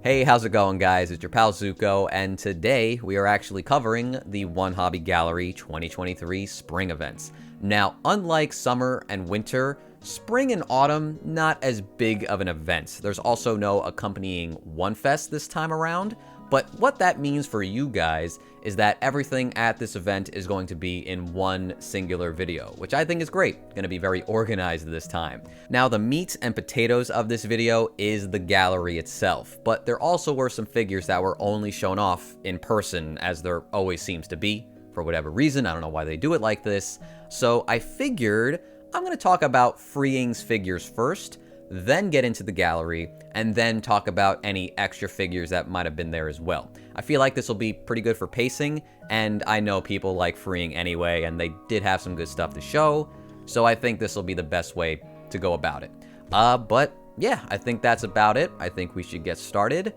Hey, how's it going, guys? It's your pal Zuko, and today we are actually covering the Wonhobby Gallery 2023 spring events. Now, unlike summer and winter, spring and autumn, not as big of an event. There's also no accompanying OneFest this time around, but what that means for you guys is that everything at this event is going to be in one singular video, which I think is great. Going to be very organized this time. Now, the meat and potatoes of this video is the gallery itself, but there also were some figures that were only shown off in person, as there always seems to be, for whatever reason. I don't know why they do it like this. So I figured I'm going to talk about Freeing's figures first, then get into the gallery, and then talk about any extra figures that might have been there as well. I feel like this will be pretty good for pacing, and I know people like Freeing anyway, and they did have some good stuff to show, so I think this will be the best way to go about it. But yeah, I think that's about it. I think we should get started,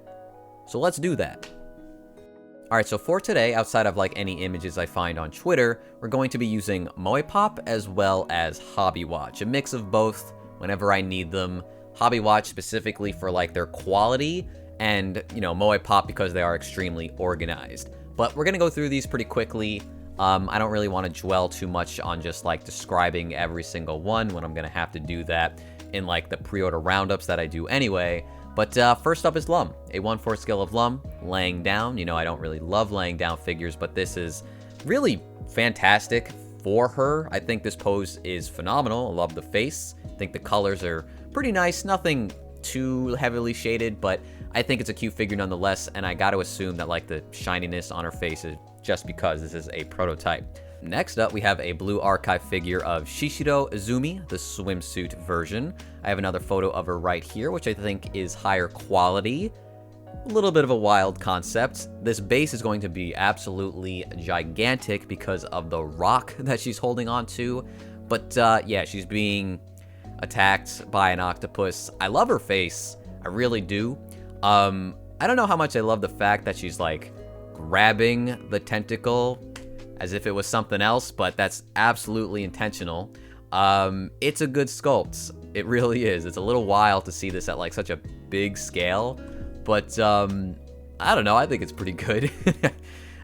so let's do that. Alright, so for today, outside of like any images I find on Twitter, we're going to be using Moepop as well as Hobby Watch, a mix of both whenever I need them. Hobby Watch specifically for like their quality, and Moepop because they are extremely organized. But we're gonna go through these pretty quickly. I don't really want to dwell too much on just like describing every single one when I'm gonna have to do that in like the pre-order roundups that I do anyway. But first up is Lum, a 1/4 scale of Lum, laying down. I don't really love laying down figures, but this is really fantastic for her. I think this pose is phenomenal. I love the face. I think the colors are pretty nice, nothing too heavily shaded, but I think it's a cute figure nonetheless, and I got to assume that like the shininess on her face is just because this is a prototype. Next up, we have a blue archive figure of Shishiro Izumi, the swimsuit version. I have another photo of her right here, which I think is higher quality. A little bit of a wild concept. This base is going to be absolutely gigantic because of the rock that she's holding on to. But yeah, she's being attacked by an octopus. I love her face. I really do. I don't know how much I love the fact that she's like grabbing the tentacle as if it was something else, but that's absolutely intentional. It's a good sculpt. It really is. It's a little wild to see this at like such a big scale, but I don't know. I think it's pretty good.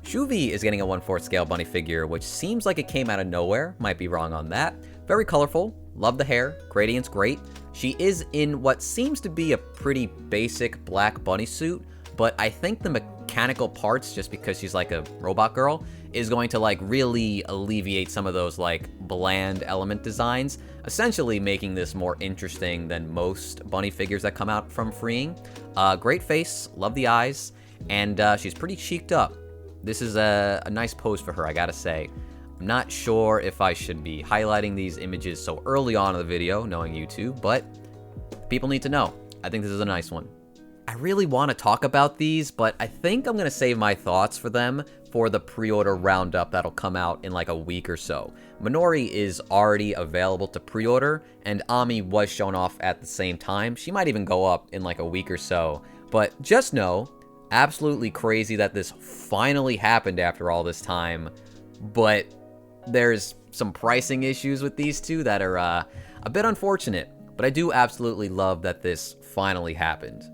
Shuvi is getting a 1/4 scale bunny figure, which seems like it came out of nowhere. Might be wrong on that. Very colorful. Love the hair. Gradient's great. She is in what seems to be a pretty basic black bunny suit, but I think the mechanical parts, just because she's like a robot girl, is going to like really alleviate some of those like bland element designs, essentially making this more interesting than most bunny figures that come out from Freeing. Great face. Love the eyes. And she's pretty cheeked up. This is a nice pose for her, I gotta say. I'm not sure if I should be highlighting these images so early on in the video, knowing YouTube, but people need to know. I think this is a nice one. I really want to talk about these, but I think I'm going to save my thoughts for them for the pre-order roundup that'll come out in like a week or so. Minori is already available to pre-order, and Ami was shown off at the same time. She might even go up in like a week or so, but just know, absolutely crazy that this finally happened after all this time, but there's some pricing issues with these two that are a bit unfortunate, but I do absolutely love that this finally happened.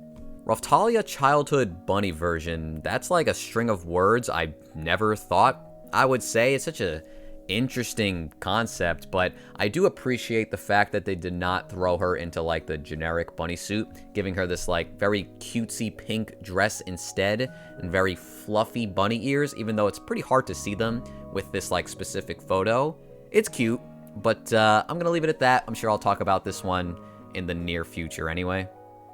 Raftalia Childhood Bunny version, that's like a string of words I never thought I would say. It's such a interesting concept, but I do appreciate the fact that they did not throw her into like the generic bunny suit, giving her this like very cutesy pink dress instead, and very fluffy bunny ears, even though it's pretty hard to see them with this like specific photo. It's cute, but I'm gonna leave it at that. I'm sure I'll talk about this one in the near future anyway.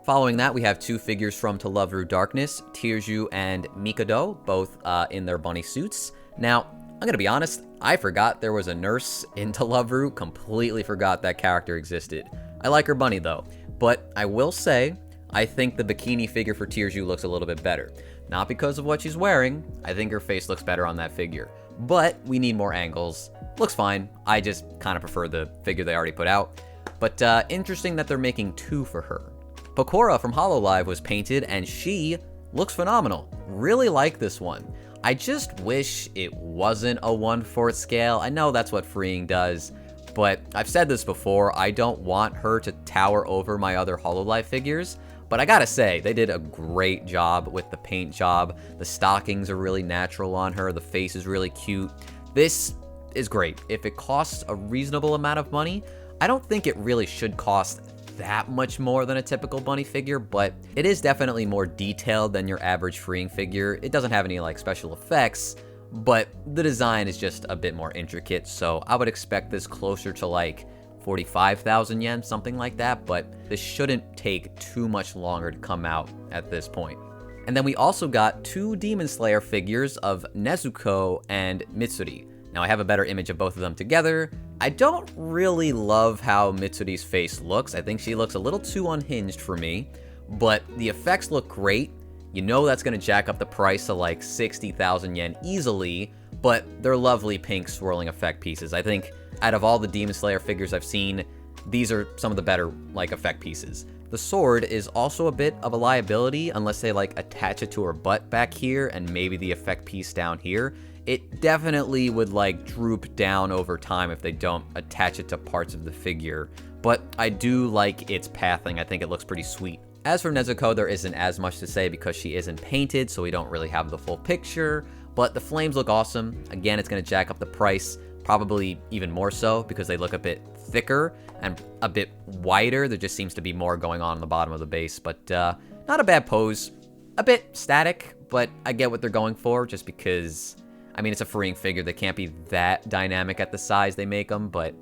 Following that, we have two figures from To Love Through Darkness, Tirju and Mikado, both in their bunny suits. Now, I'm gonna be honest, I forgot there was a nurse in To Love Through, completely forgot that character existed. I like her bunny though, but I will say, I think the bikini figure for Tirju looks a little bit better. Not because of what she's wearing, I think her face looks better on that figure. But we need more angles. Looks fine, I just kind of prefer the figure they already put out. But interesting that they're making two for her. Pokora from Hololive was painted, and she looks phenomenal. Really like this one. I just wish it wasn't a 1/4 scale. I know that's what Freeing does, but I've said this before, I don't want her to tower over my other Hololive figures, But I gotta say, they did a great job with the paint job. The stockings are really natural on her. The face is really cute. This is great. If it costs a reasonable amount of money, I don't think it really should cost that much more than a typical bunny figure, but it is definitely more detailed than your average freeing figure. It doesn't have any like special effects, but the design is just a bit more intricate, so I would expect this closer to like 45,000 yen, something like that, but this shouldn't take too much longer to come out at this point. And then we also got 2 Demon Slayer figures of Nezuko and Mitsuri. Now I have a better image of both of them together. I don't really love how Mitsuri's face looks. I think she looks a little too unhinged for me, but the effects look great. You know that's going to jack up the price to like 60,000 yen easily, but they're lovely pink swirling effect pieces. I think out of all the Demon Slayer figures I've seen, these are some of the better like effect pieces. The sword is also a bit of a liability unless they like attach it to her butt back here and maybe the effect piece down here. It definitely would like droop down over time if they don't attach it to parts of the figure, but I do like its pathing. I think it looks pretty sweet. As for Nezuko, there isn't as much to say because she isn't painted, so we don't really have the full picture, but the flames look awesome. Again, it's going to jack up the price, probably even more so because they look a bit thicker and a bit wider. There just seems to be more going on the bottom of the base, but not a bad pose. A bit static, but I get what they're going for just because, I mean, it's a freeing figure. They can't be that dynamic at the size they make them, but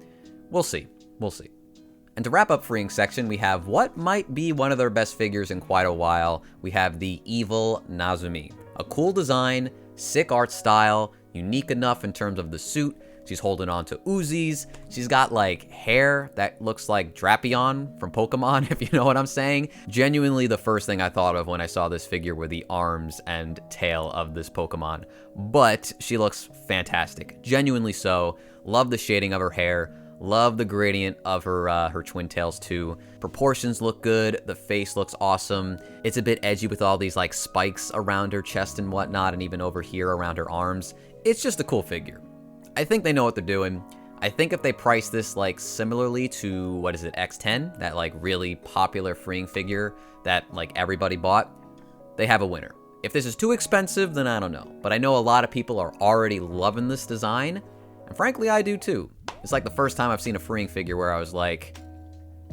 we'll see. We'll see. And to wrap up freeing section, we have what might be one of their best figures in quite a while. We have the evil Nazumi. A cool design, sick art style, unique enough in terms of the suit. She's holding on to Uzis. She's got like hair that looks like Drapion from Pokemon, if you know what I'm saying. Genuinely the first thing I thought of when I saw this figure were the arms and tail of this Pokemon. But she looks fantastic. Genuinely so. Love the shading of her hair. Love the gradient of her twin tails too. Proportions look good. The face looks awesome. It's a bit edgy with all these like spikes around her chest and whatnot, and even over here around her arms. It's just a cool figure. I think they know what they're doing. I think if they price this like similarly to, what is it, X10, that like really popular freeing figure that like everybody bought, they have a winner. If this is too expensive, then I don't know. But I know a lot of people are already loving this design, and frankly, I do too. It's like the first time I've seen a freeing figure where I was like,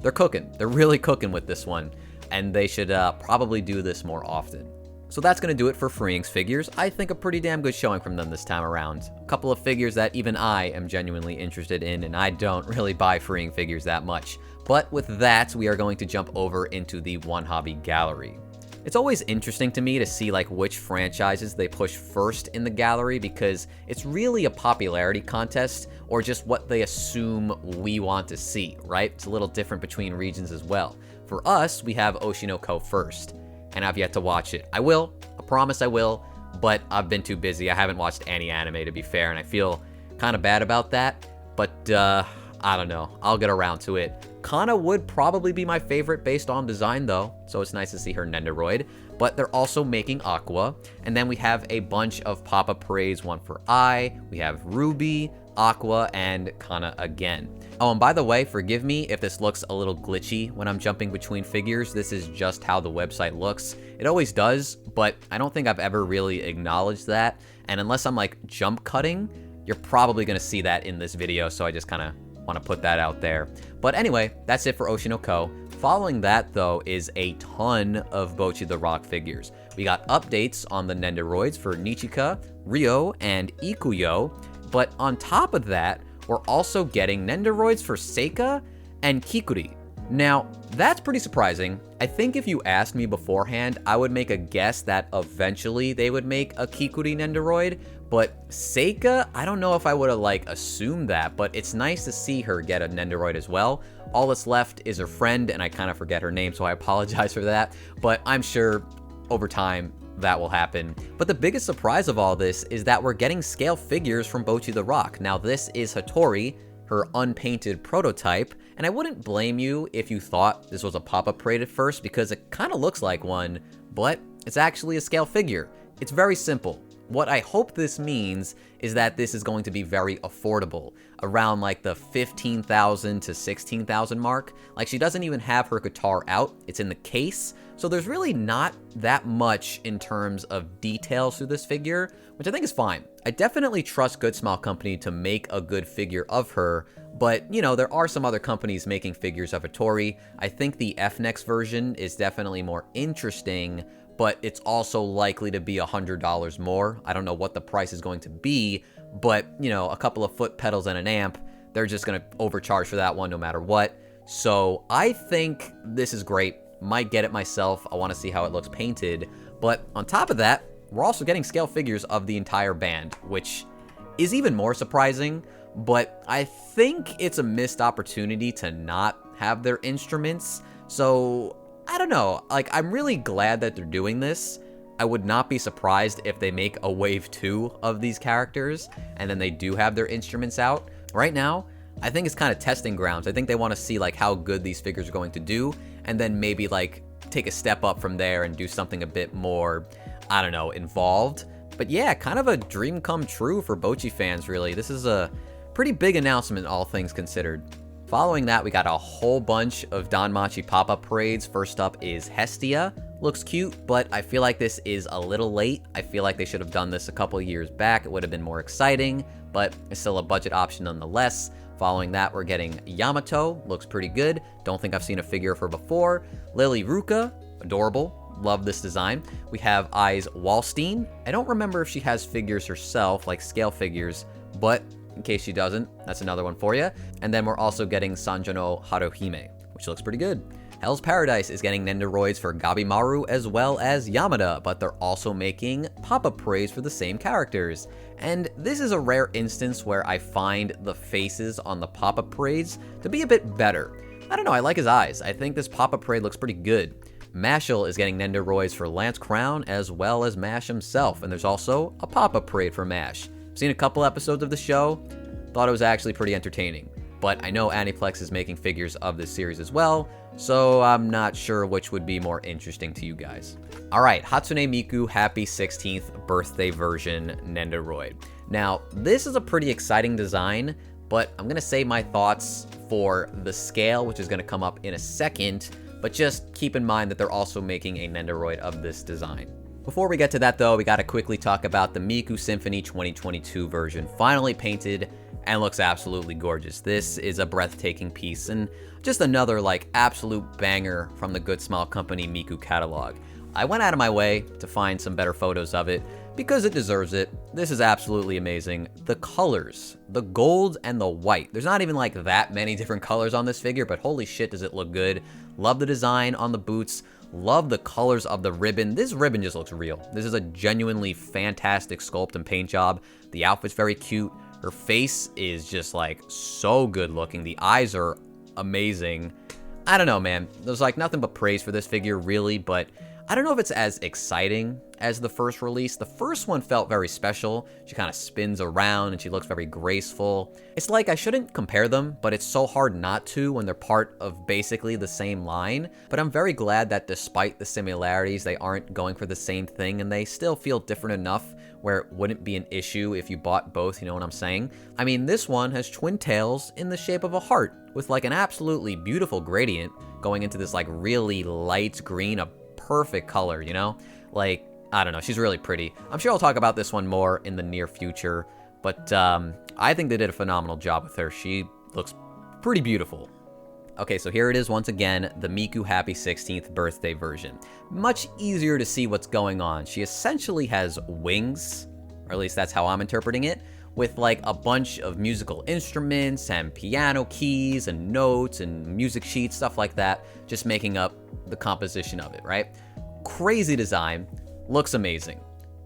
they're cooking. They're really cooking with this one, and they should probably do this more often. So that's going to do it for Freeing's figures. I think a pretty damn good showing from them this time around. A couple of figures that even I am genuinely interested in, and I don't really buy Freeing figures that much. But with that, we are going to jump over into the Wonhobby gallery. It's always interesting to me to see like which franchises they push first in the gallery, because it's really a popularity contest or just what they assume we want to see, right? It's a little different between regions as well. For us, we have Oshinoko first, and I've yet to watch it. I will, I promise I will, but I've been too busy. I haven't watched any anime, to be fair, and I feel kind of bad about that, but I don't know. I'll get around to it. Kana would probably be my favorite based on design though, so it's nice to see her Nendoroid. But they're also making Aqua, and then we have a bunch of pop-up parades, one for Ai, we have Ruby, Aqua, and Kana again. Oh, and by the way, forgive me if this looks a little glitchy when I'm jumping between figures. This is just how the website looks. It always does, but I don't think I've ever really acknowledged that. And unless I'm like jump cutting, you're probably gonna see that in this video, so I just kind of want to put that out there. But anyway, that's it for Oshinoko. Following that, though, is a ton of Bocchi the Rock figures. We got updates on the Nendoroids for Nichika, Ryo, and Ikuyo, but on top of that, we're also getting Nendoroids for Seika and Kikuri. Now, that's pretty surprising. I think if you asked me beforehand, I would make a guess that eventually they would make a Kikuri Nendoroid, but Seika, I don't know if I would have like assumed that, but it's nice to see her get a Nendoroid as well. All that's left is her friend, and I kind of forget her name, so I apologize for that, but I'm sure over time that will happen. But the biggest surprise of all this is that we're getting scale figures from Bocchi the Rock. Now this is Hattori, her unpainted prototype, and I wouldn't blame you if you thought this was a pop-up parade at first, because it kind of looks like one, but it's actually a scale figure. It's very simple. What I hope this means is that this is going to be very affordable, around like the 15,000 to 16,000 mark. Like, she doesn't even have her guitar out, it's in the case, So there's really not that much in terms of details through this figure, which I think is fine. I definitely trust Good Smile Company to make a good figure of her, but, you know, there are some other companies making figures of Hattori. I think the FNext version is definitely more interesting, but it's also likely to be $100 more. I don't know what the price is going to be, but, you know, a couple of foot pedals and an amp, they're just going to overcharge for that one no matter what. So I think this is great. Might get it myself. I want to see how it looks painted. But on top of that, we're also getting scale figures of the entire band, which is even more surprising. But I think it's a missed opportunity to not have their instruments. So I don't know. Like, I'm really glad that they're doing this. I would not be surprised if they make a wave 2 of these characters and then they do have their instruments out. Right now, I think it's kind of testing grounds. I think they want to see like how good these figures are going to do, and then maybe like take a step up from there and do something a bit more, I don't know, involved. But yeah, kind of a dream come true for Bocchi fans, really. This is a pretty big announcement, all things considered. Following that, we got a whole bunch of Danmachi pop-up parades. First up is Hestia. Looks cute, but I feel like this is a little late. I feel like they should have done this a couple years back. It would have been more exciting, but it's still a budget option nonetheless. Following that, we're getting Yamato. Looks pretty good. Don't think I've seen a figure of her before. Lily Ruka. Adorable. Love this design. We have Eyes Wallstein. I don't remember if she has figures herself, like scale figures, but in case she doesn't, that's another one for you. And then we're also getting Sanjano Haruhime, which looks pretty good. Hell's Paradise is getting Nendoroids for Gabimaru as well as Yamada, but they're also making pop-up parades for the same characters. And this is a rare instance where I find the faces on the pop-up parades to be a bit better. I don't know, I like his eyes. I think this pop-up parade looks pretty good. Mashal is getting Nendoroids for Lance Crown as well as Mash himself, and there's also a pop-up parade for Mash. I've seen a couple episodes of the show, thought it was actually pretty entertaining. But I know Aniplex is making figures of this series as well, so I'm not sure which would be more interesting to you guys. Alright, Hatsune Miku Happy 16th Birthday version Nendoroid. Now, this is a pretty exciting design, but I'm going to say my thoughts for the scale, which is going to come up in a second, but just keep in mind that they're also making a Nendoroid of this design. Before we get to that though, we got to quickly talk about the Miku Symphony 2022 version, finally painted and looks absolutely gorgeous. This is a breathtaking piece and just another like absolute banger from the Good Smile Company Miku catalog. I went out of my way to find some better photos of it because it deserves it. This is absolutely amazing. The colors, the gold and the white. There's not even like that many different colors on this figure, but holy shit does it look good. Love the design on the boots. Love the colors of the ribbon. This ribbon just looks real. This is a genuinely fantastic sculpt and paint job. The outfit's very cute. Her face is just like so good looking. The eyes are amazing. I don't know, man. There's like nothing but praise for this figure, really, but I don't know if it's as exciting as the first release. The first one felt very special. She kind of spins around and she looks very graceful. It's like I shouldn't compare them, but it's so hard not to when they're part of basically the same line. But I'm very glad that despite the similarities, they aren't going for the same thing and they still feel different enough where it wouldn't be an issue if you bought both, you know what I'm saying? I mean, this one has twin tails in the shape of a heart with like an absolutely beautiful gradient going into this like really light green, a perfect color, you know? Like, I don't know, she's really pretty. I'm sure I'll talk about this one more in the near future, but I think they did a phenomenal job with her. She looks pretty beautiful. Okay, so here it is once again, the Miku Happy 16th Birthday version. Much easier to see what's going on. She essentially has wings, or at least that's how I'm interpreting it, with like a bunch of musical instruments and piano keys and notes and music sheets, stuff like that, just making up the composition of it, right? Crazy design, looks amazing.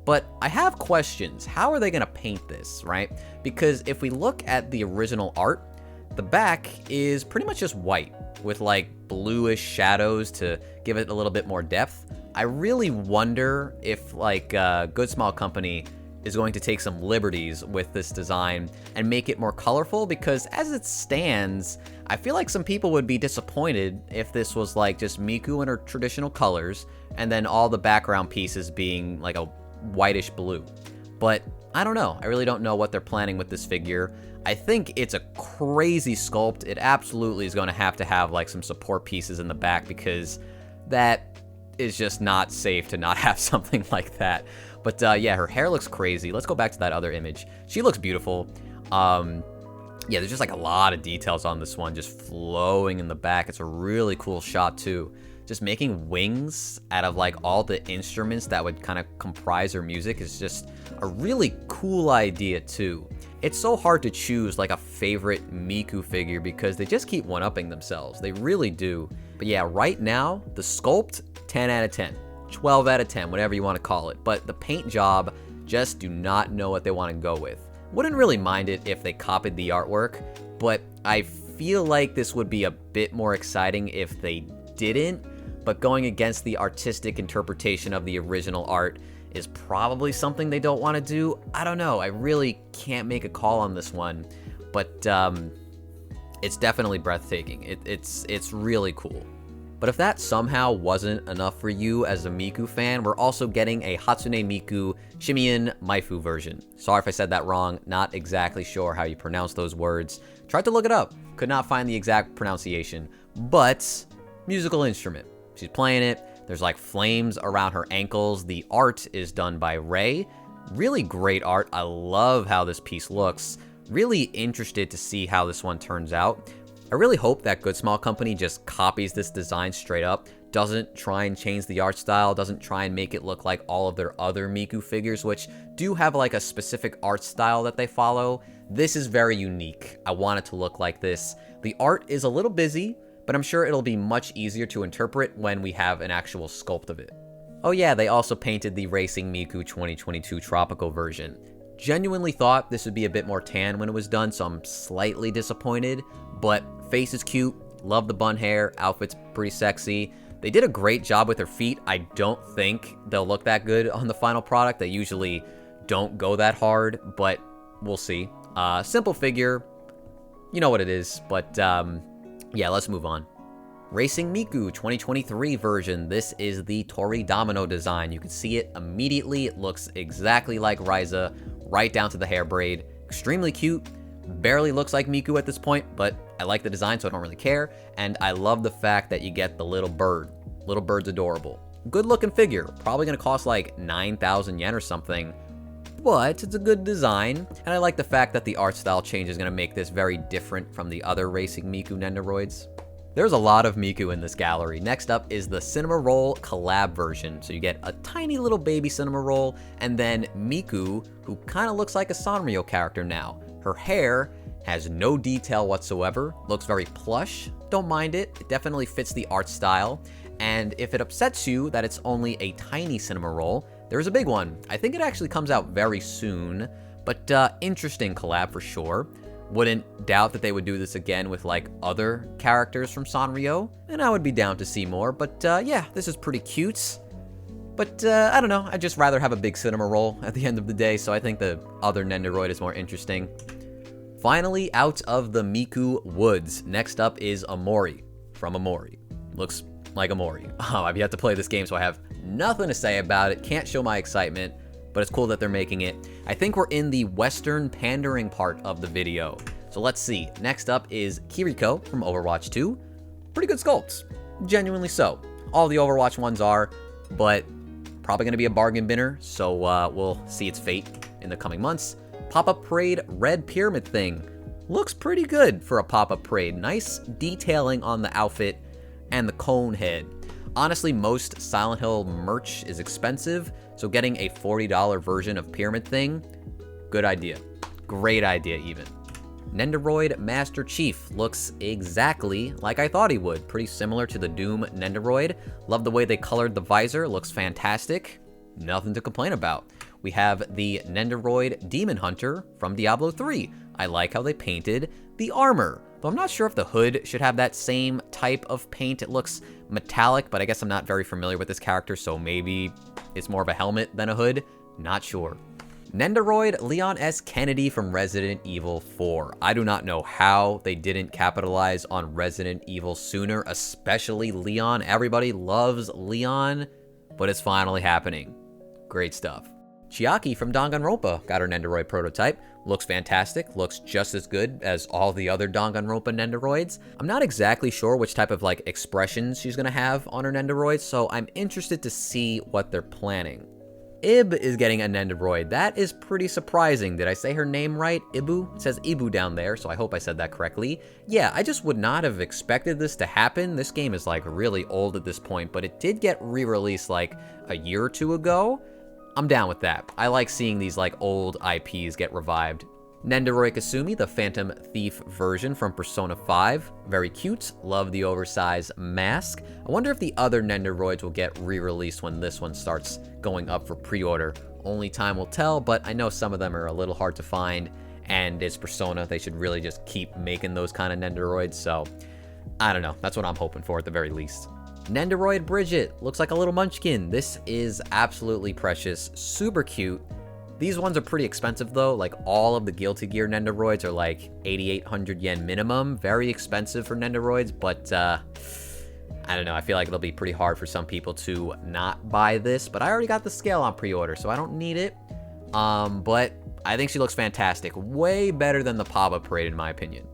But I have questions. How are they gonna paint this, right? Because if we look at the original art, the back is pretty much just white with like bluish shadows to give it a little bit more depth. I really wonder if like Good Smile Company is going to take some liberties with this design and make it more colorful, because as it stands, I feel like some people would be disappointed if this was like just Miku in her traditional colors and then all the background pieces being like a whitish blue. But I don't know. I really don't know what they're planning with this figure. I think it's a crazy sculpt. It absolutely is going to have like some support pieces in the back, because that is just not safe to not have something like that. But yeah, her hair looks crazy. Let's go back to that other image. She looks beautiful. Yeah, there's just like a lot of details on this one, just flowing in the back. It's a really cool shot too. Just making wings out of like all the instruments that would kind of comprise her music is just a really cool idea too. It's so hard to choose like a favorite Miku figure because they just keep one-upping themselves. They really do. But yeah, right now, the sculpt, 10 out of 10. 12 out of 10, whatever you want to call it. But the paint job, just do not know what they want to go with. Wouldn't really mind it if they copied the artwork, but I feel like this would be a bit more exciting if they didn't. But going against the artistic interpretation of the original art is probably something they don't want to do. I don't know. I really can't make a call on this one, but it's definitely breathtaking. It's really cool. But if that somehow wasn't enough for you as a Miku fan, we're also getting a Hatsune Miku Shimian Maifu version. Sorry if I said that wrong, not exactly sure how you pronounce those words. Tried to look it up, could not find the exact pronunciation, but musical instrument. She's playing it, there's like flames around her ankles, the art is done by Ray. Really great art, I love how this piece looks. Really interested to see how this one turns out. I really hope that Good Small Company just copies this design straight up, doesn't try and change the art style, doesn't try and make it look like all of their other Miku figures, which do have like a specific art style that they follow. This is very unique. I want it to look like this. The art is a little busy, but I'm sure it'll be much easier to interpret when we have an actual sculpt of it. Oh yeah, they also painted the Racing Miku 2022 Tropical version. Genuinely thought this would be a bit more tan when it was done, so I'm slightly disappointed, but face is cute, love the bun hair, outfit's pretty sexy. They did a great job with her feet. I don't think they'll look that good on the final product. They usually don't go that hard, but we'll see. Simple figure, you know what it is, but yeah, let's move on. Racing Miku 2023 version. This is the Tori Domino design. You can see it immediately. It looks exactly like Ryza, right down to the hair braid. Extremely cute. Barely looks like Miku at this point, but I like the design, so I don't really care. And I love the fact that you get the little bird. Little bird's adorable. Good looking figure. Probably gonna cost like 9,000 yen or something. But it's a good design, and I like the fact that the art style change is gonna make this very different from the other Racing Miku Nendoroids. There's a lot of Miku in this gallery. Next up is the Cinema Roll collab version. So you get a tiny little baby Cinema Roll, and then Miku, who kind of looks like a Sanrio character now. Her hair has no detail whatsoever, looks very plush, don't mind it, it definitely fits the art style. And if it upsets you that it's only a tiny Cinema Roll, there's a big one. I think it actually comes out very soon, but interesting collab for sure. Wouldn't doubt that they would do this again with like other characters from Sanrio, and I would be down to see more, but yeah, this is pretty cute. But I don't know, I'd just rather have a big Cinema Roll at the end of the day, so I think the other Nendoroid is more interesting. Finally, out of the Miku woods, next up is Amori from Amori. Looks like Amori. Oh, I've yet to play this game, so I have nothing to say about it, can't show my excitement, but it's cool that they're making it. I think we're in the Western pandering part of the video. So let's see. Next up is Kiriko from Overwatch 2. Pretty good sculpts. Genuinely so. All the Overwatch ones are, but probably going to be a bargain binner, so we'll see its fate in the coming months. Pop-Up Parade Red Pyramid thing. Looks pretty good for a Pop-Up Parade. Nice detailing on the outfit and the cone head. Honestly, most Silent Hill merch is expensive, so getting a $40 version of Pyramid Thing, good idea. Great idea, even. Nendoroid Master Chief looks exactly like I thought he would. Pretty similar to the Doom Nendoroid. Love the way they colored the visor, looks fantastic. Nothing to complain about. We have the Nendoroid Demon Hunter from Diablo 3. I like how they painted the armor, though I'm not sure if the hood should have that same type of paint. It looks metallic, but I guess I'm not very familiar with this character, so maybe it's more of a helmet than a hood. Not sure. Nendoroid Leon S. Kennedy from Resident Evil 4. I do not know how they didn't capitalize on Resident Evil sooner, especially Leon. Everybody loves Leon, but it's finally happening. Great stuff. Chiaki from Danganronpa got her Nendoroid prototype. Looks fantastic, looks just as good as all the other Danganronpa Nendoroids. I'm not exactly sure which type of like expressions she's gonna have on her Nendoroid, so I'm interested to see what they're planning. Ib is getting a Nendoroid. That is pretty surprising. Did I say her name right? Ibu? It says Ibu down there, so I hope I said that correctly. Yeah, I just would not have expected this to happen. This game is like really old at this point, but it did get re-released like a year or two ago. I'm down with that. I like seeing these like old IPs get revived. Nendoroid Kasumi, the Phantom Thief version from Persona 5. Very cute. Love the oversized mask. I wonder if the other Nendoroids will get re-released when this one starts going up for pre-order. Only time will tell, but I know some of them are a little hard to find, and it's Persona. They should really just keep making those kind of Nendoroids, so I don't know. That's what I'm hoping for at the very least. Nendoroid Bridget. Looks like a little munchkin. This is absolutely precious. Super cute. These ones are pretty expensive though, like all of the Guilty Gear Nendoroids are like 8,800 yen minimum. Very expensive for Nendoroids, but I don't know, I feel like it'll be pretty hard for some people to not buy this, but I already got the scale on pre-order, so I don't need it. But I think she looks fantastic. Way better than the Paba Parade in my opinion.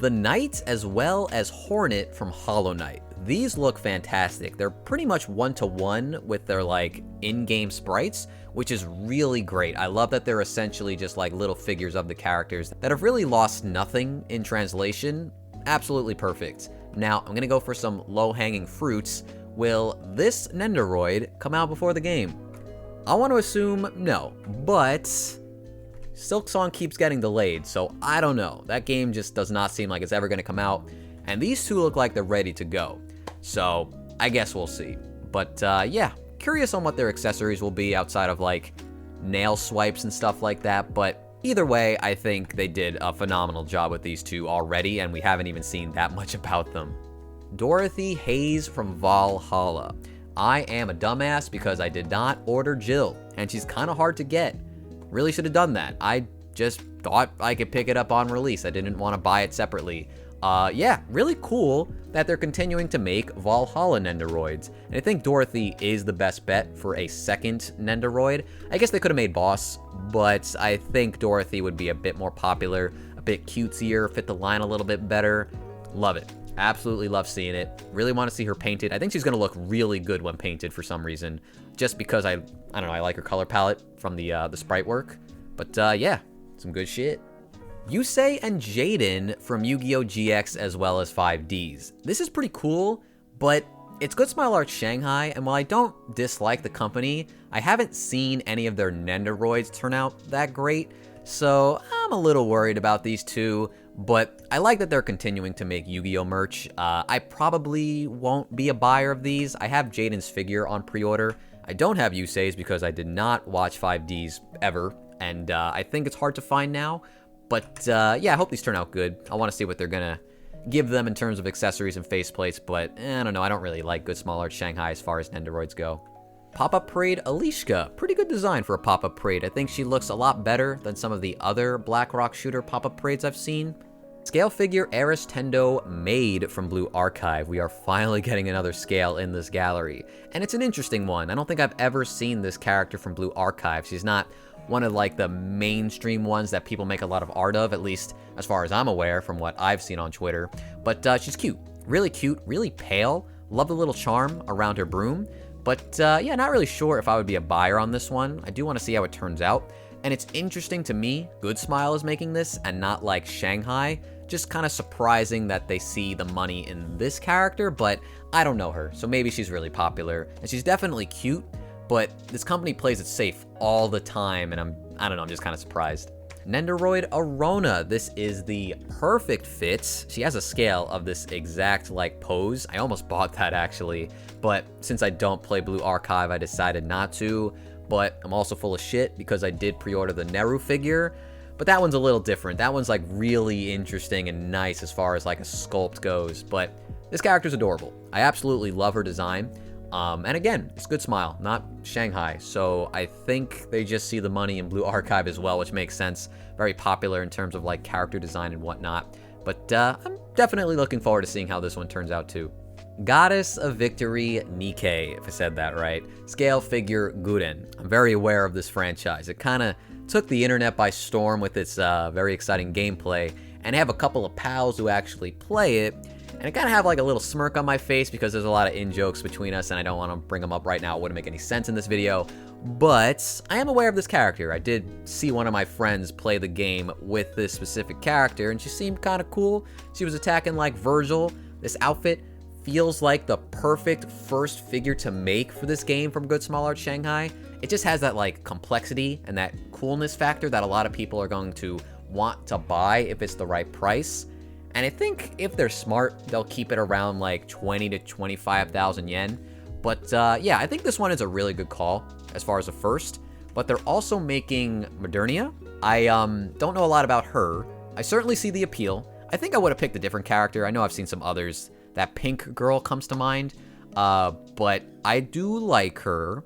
The Knight as well as Hornet from Hollow Knight. These look fantastic. They're pretty much one-to-one with their like in-game sprites, which is really great. I love that they're essentially just like little figures of the characters that have really lost nothing in translation. Absolutely perfect. Now, I'm gonna go for some low-hanging fruits. Will this Nendoroid come out before the game? I want to assume no, but Silksong keeps getting delayed, so I don't know. That game just does not seem like it's ever gonna come out, and these two look like they're ready to go. So, I guess we'll see. But yeah, curious on what their accessories will be outside of like nail swipes and stuff like that, but either way, I think they did a phenomenal job with these two already, and we haven't even seen that much about them. Dorothy Hayes from Valhalla. I am a dumbass because I did not order Jill, and she's kind of hard to get. Really should have done that. I just thought I could pick it up on release. I didn't want to buy it separately. Yeah, really cool that they're continuing to make Valhalla Nendoroids. And I think Dorothy is the best bet for a second Nendoroid. I guess they could have made Boss, but I think Dorothy would be a bit more popular, a bit cutesier, fit the line a little bit better. Love it. Absolutely love seeing it. Really want to see her painted. I think she's going to look really good when painted for some reason, just because I don't know, I like her color palette from the sprite work. But yeah, some good shit. Yusei and Jaden from Yu-Gi-Oh! GX as well as 5Ds. This is pretty cool, but it's Good Smile Art Shanghai, and while I don't dislike the company, I haven't seen any of their Nendoroids turn out that great, so I'm a little worried about these two, but I like that they're continuing to make Yu-Gi-Oh! Merch. I probably won't be a buyer of these. I have Jaden's figure on pre-order. I don't have Yusei's because I did not watch 5Ds ever, and I think it's hard to find now. But yeah, I hope these turn out good. I want to see what they're going to give them in terms of accessories and faceplates, but I don't know. I don't really like Good Small Art Shanghai as far as Nendoroids go. Pop-Up Parade Alishka. Pretty good design for a Pop-Up Parade. I think she looks a lot better than some of the other Black Rock Shooter Pop-Up Parades I've seen. Scale figure Eris Tendo Maid from Blue Archive. We are finally getting another scale in this gallery. And it's an interesting one. I don't think I've ever seen this character from Blue Archive. She's not one of like the mainstream ones that people make a lot of art of, at least as far as I'm aware from what I've seen on Twitter. But she's cute, really pale. Love the little charm around her broom. But yeah, not really sure if I would be a buyer on this one. I do want to see how it turns out. And it's interesting to me, Good Smile is making this and not like Shanghai. Just kind of surprising that they see the money in this character, but I don't know her, so maybe she's really popular. And she's definitely cute, but this company plays it safe all the time, and I don't know, I'm just kind of surprised. Nendoroid Arona. This is the perfect fit. She has a scale of this exact like pose. I almost bought that actually, but since I don't play Blue Archive, I decided not to. But I'm also full of shit because I did pre-order the Neru figure, but that one's a little different. That one's like really interesting and nice as far as like a sculpt goes, but this character's adorable. I absolutely love her design. And again, it's Good Smile, not Shanghai. So I think they just see the money in Blue Archive as well, which makes sense. Very popular in terms of like character design and whatnot. But I'm definitely looking forward to seeing how this one turns out too. Goddess of Victory Nikkei, if I said that right. Scale figure Guden. I'm very aware of this franchise. It kind of took the internet by storm with its very exciting gameplay, and I have a couple of pals who actually play it, and I kind of have like a little smirk on my face because there's a lot of in-jokes between us, and I don't want to bring them up right now. It wouldn't make any sense in this video, but I am aware of this character. I did see one of my friends play the game with this specific character, and she seemed kind of cool. She was attacking like Virgil. This outfit feels like the perfect first figure to make for this game from Good Small Art Shanghai. It just has that like complexity and that coolness factor that a lot of people are going to want to buy if it's the right price. And I think if they're smart, they'll keep it around like 20 to 25,000 yen. But yeah, I think this one is a really good call as far as a first. But they're also making Modernia. I don't know a lot about her. I certainly see the appeal. I think I would have picked a different character. I know I've seen some others. That pink girl comes to mind. But I do like her.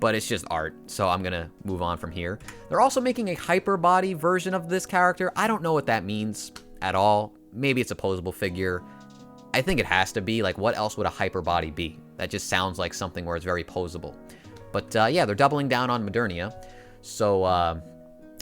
But it's just art, so I'm gonna move on from here. They're also making a hyper body version of this character. I don't know what that means at all. Maybe it's a posable figure. I think it has to be. Like, what else would a hyper body be? That just sounds like something where it's very posable. But yeah, they're doubling down on Modernia. So I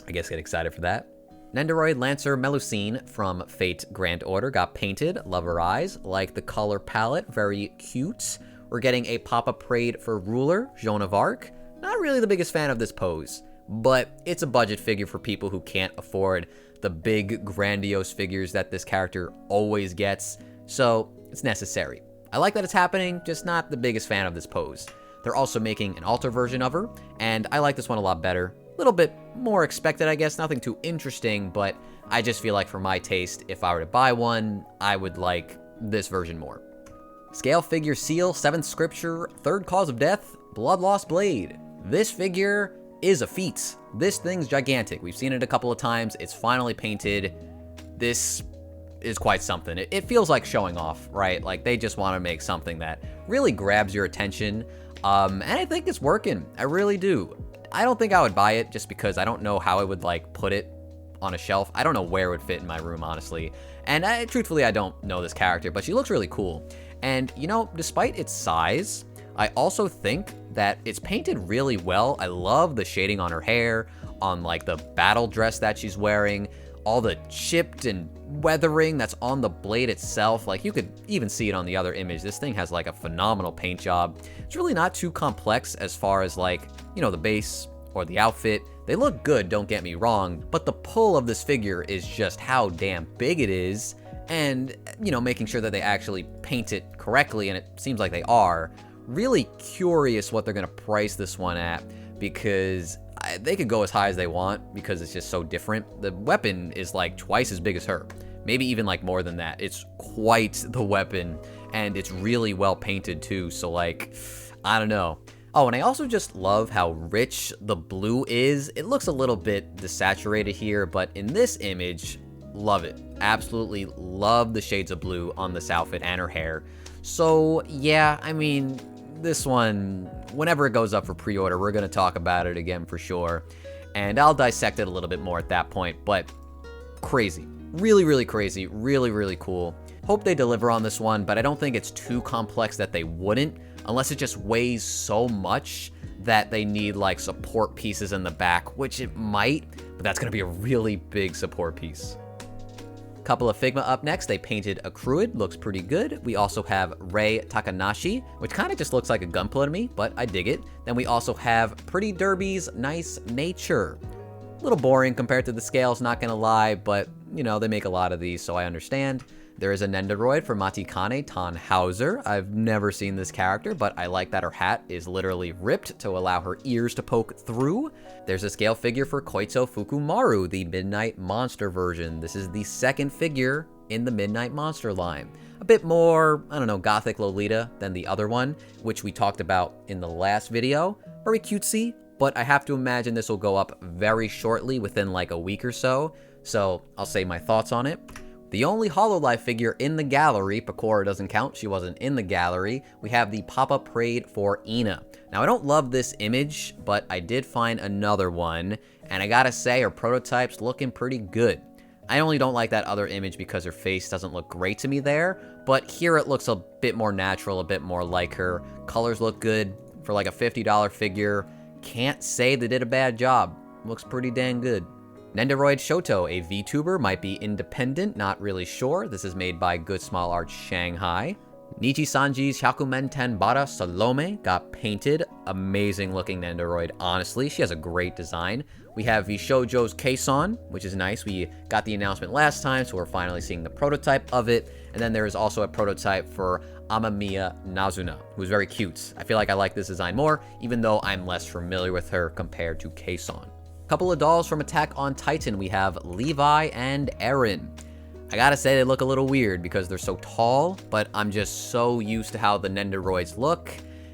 guess get excited for that. Nendoroid Lancer Melusine from Fate Grand Order got painted. Love her eyes. Like the color palette. Very cute. We're getting a pop-up parade for Ruler, Joan of Arc. Not really the biggest fan of this pose, but it's a budget figure for people who can't afford the big, grandiose figures that this character always gets, so it's necessary. I like that it's happening, just not the biggest fan of this pose. They're also making an altar version of her, and I like this one a lot better. A little bit more expected, I guess, nothing too interesting, but I just feel like for my taste, if I were to buy one, I would like this version more. Scale figure Seal, 7th Scripture, 3rd Cause of Death, Blood Lost Blade. This figure is a feat. This thing's gigantic. We've seen it a couple of times. It's finally painted. This is quite something. It feels like showing off, right? Like they just want to make something that really grabs your attention. And I think it's working. I really do. I don't think I would buy it just because I don't know how I would like put it on a shelf. I don't know where it would fit in my room, honestly. And truthfully, I don't know this character, but she looks really cool. And, you know, despite its size, I also think that it's painted really well. I love the shading on her hair, on, like, the battle dress that she's wearing, all the chipped and weathering that's on the blade itself. Like, you could even see it on the other image. This thing has, like, a phenomenal paint job. It's really not too complex as far as, like, you know, the base or the outfit. They look good, don't get me wrong, but the pull of this figure is just how damn big it is. And, you know, making sure that they actually paint it correctly, and it seems like they are. Really curious what they're going to price this one at, because they could go as high as they want, because it's just so different. The weapon is like twice as big as her. Maybe even like more than that. It's quite the weapon, and it's really well painted too, so like, I don't know. Oh, and I also just love how rich the blue is. It looks a little bit desaturated here, but in this image, love it. Absolutely love the shades of blue on this outfit and her hair. So yeah, I mean, this one, whenever it goes up for pre-order, we're going to talk about it again for sure. And I'll dissect it a little bit more at that point, but crazy. Really, really crazy. Really, really cool. Hope they deliver on this one, but I don't think it's too complex that they wouldn't, unless it just weighs so much that they need like support pieces in the back, which it might, but that's going to be a really big support piece. Couple of Figma up next. They painted a Cruid, looks pretty good. We also have Rei Takanashi, which kind of just looks like a Gunpla to me, but I dig it. Then we also have Pretty Derby's Nice Nature. A little boring compared to the scales, not gonna lie, but you know, they make a lot of these, so I understand. There is a Nendoroid for Matikane Tannhauser. I've never seen this character, but I like that her hat is literally ripped to allow her ears to poke through. There's a scale figure for Koitsu Fukumaru, the Midnight Monster version. This is the second figure in the Midnight Monster line. A bit more, I don't know, gothic Lolita than the other one, which we talked about in the last video. Very cutesy, but I have to imagine this will go up very shortly, within like a week or so. So I'll say my thoughts on it. The only Hololive figure in the gallery, Pecora doesn't count, she wasn't in the gallery, we have the pop-up parade for Ina. Now I don't love this image, but I did find another one, and I gotta say her prototype's looking pretty good. I only don't like that other image because her face doesn't look great to me there, but here it looks a bit more natural, a bit more like her. Colors look good for like a $50 figure. Can't say they did a bad job. Looks pretty dang good. Nendoroid Shoto, a VTuber, might be independent, not really sure. This is made by Good Small Arts Shanghai. Nichi Sanji's Hyakumen Tenbara Salome got painted. Amazing looking Nendoroid, honestly. She has a great design. We have Vishoujo's Kason, which is nice. We got the announcement last time, so we're finally seeing the prototype of it. And then there is also a prototype for Amamiya Nazuna, who's very cute. I feel like I like this design more, even though I'm less familiar with her compared to Kason. Couple of dolls from Attack on Titan. We have Levi and Eren. I gotta say they look a little weird because they're so tall, but I'm just so used to how the Nendoroids look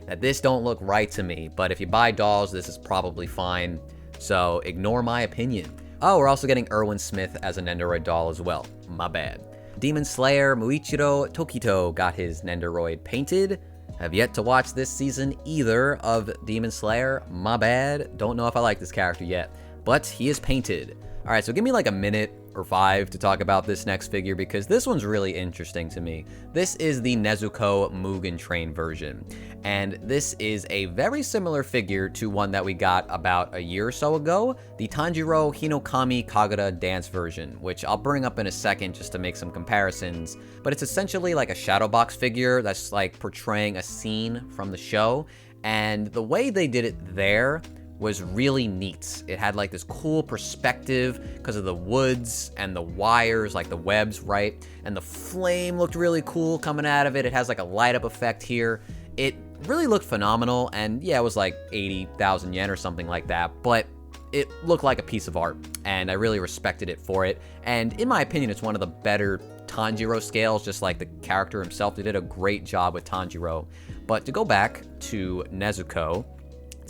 that this don't look right to me. But if you buy dolls, this is probably fine, so ignore my opinion. Oh, we're also getting Erwin Smith as a Nendoroid doll as well. My bad. Demon Slayer Muichiro Tokito got his Nendoroid painted. Have yet to watch this season either of Demon Slayer. My bad. Don't know if I like this character yet, but he is painted. All right, so give me like a minute or 5 to talk about this next figure because this one's really interesting to me. This is the Nezuko Mugen Train version, and this is a very similar figure to one that we got about a year or so ago, the Tanjiro Hinokami Kagura dance version, which I'll bring up in a second just to make some comparisons, but it's essentially like a shadow box figure that's like portraying a scene from the show, and the way they did it there was really neat. It had like this cool perspective because of the woods and the wires, like the webs, right? And the flame looked really cool coming out of it. It has like a light up effect here. It really looked phenomenal, and yeah, it was like 80,000 yen or something like that, but it looked like a piece of art, and I really respected it for it. And in my opinion, it's one of the better Tanjiro scales, just like the character himself. They did a great job with Tanjiro. But to go back to Nezuko,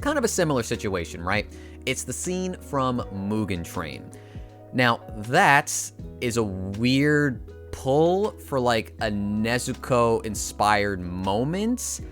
kind of a similar situation, right? It's the scene from Mugen Train. Now, that is a weird pull for like a Nezuko-inspired moment.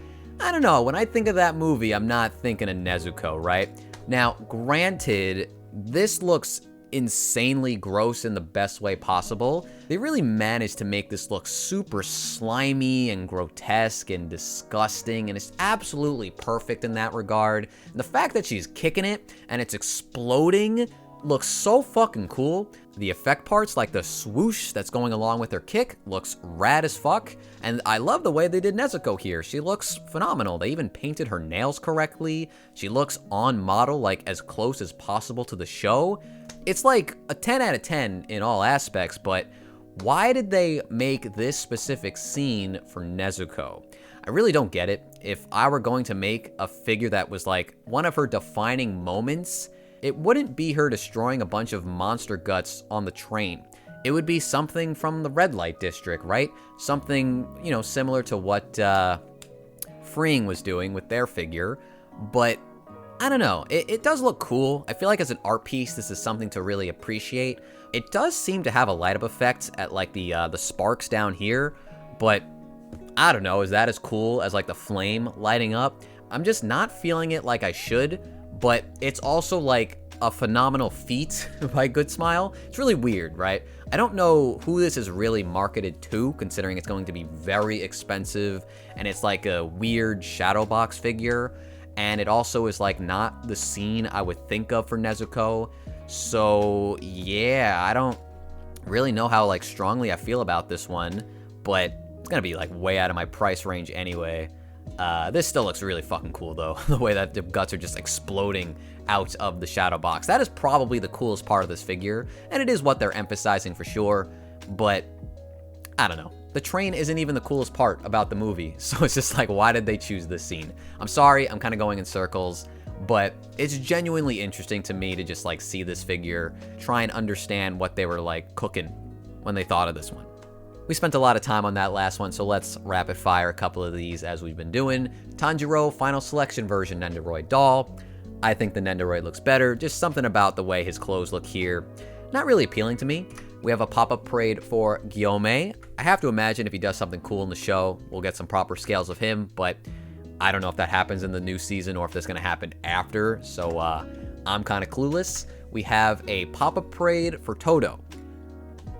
I don't know, when I think of that movie, I'm not thinking of Nezuko, right? Now, granted, this looks insanely gross in the best way possible. They really managed to make this look super slimy and grotesque and disgusting, and it's absolutely perfect in that regard. And the fact that she's kicking it and it's exploding looks so fucking cool. The effect parts, like the swoosh that's going along with her kick, looks rad as fuck. And I love the way they did Nezuko here. She looks phenomenal. They even painted her nails correctly. She looks on model, like as close as possible to the show. It's like a 10 out of 10 in all aspects, but why did they make this specific scene for Nezuko? I really don't get it. If I were going to make a figure that was like one of her defining moments, it wouldn't be her destroying a bunch of monster guts on the train. It would be something from the Red Light District, right? Something, you know, similar to what Freeing was doing with their figure, but I don't know. It does look cool. I feel like as an art piece, this is something to really appreciate. It does seem to have a light up effect at like the sparks down here, but I don't know. Is that as cool as like the flame lighting up? I'm just not feeling it like I should, but it's also like a phenomenal feat by Good Smile. It's really weird, right? I don't know who this is really marketed to, considering it's going to be very expensive, and it's like a weird shadow box figure. And it also is like not the scene I would think of for Nezuko. So yeah, I don't really know how like strongly I feel about this one, but it's gonna be like way out of my price range anyway. This still looks really fucking cool though, the way that the guts are just exploding out of the shadow box. That is probably the coolest part of this figure, and it is what they're emphasizing for sure, but I don't know. The train isn't even the coolest part about the movie, so it's just like, why did they choose this scene? I'm sorry, I'm kind of going in circles, but it's genuinely interesting to me to just like see this figure, try and understand what they were like cooking when they thought of this one. We spent a lot of time on that last one, so let's rapid fire a couple of these as we've been doing. Tanjiro Final Selection version Nendoroid doll. I think the Nendoroid looks better, just something about the way his clothes look here. Not really appealing to me. We have a pop-up parade for Gyome. I have to imagine if he does something cool in the show, we'll get some proper scales of him, but I don't know if that happens in the new season or if that's going to happen after, so I'm kind of clueless. We have a pop-up parade for Todo.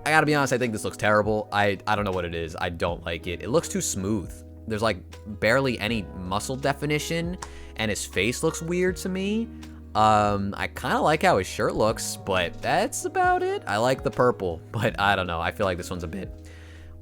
I gotta be honest, I think this looks terrible. I don't know what it is. I don't like it. It looks too smooth. There's like barely any muscle definition, and his face looks weird to me. I kind of like how his shirt looks, but that's about it. I like the purple, but I don't know. I feel like this one's a bit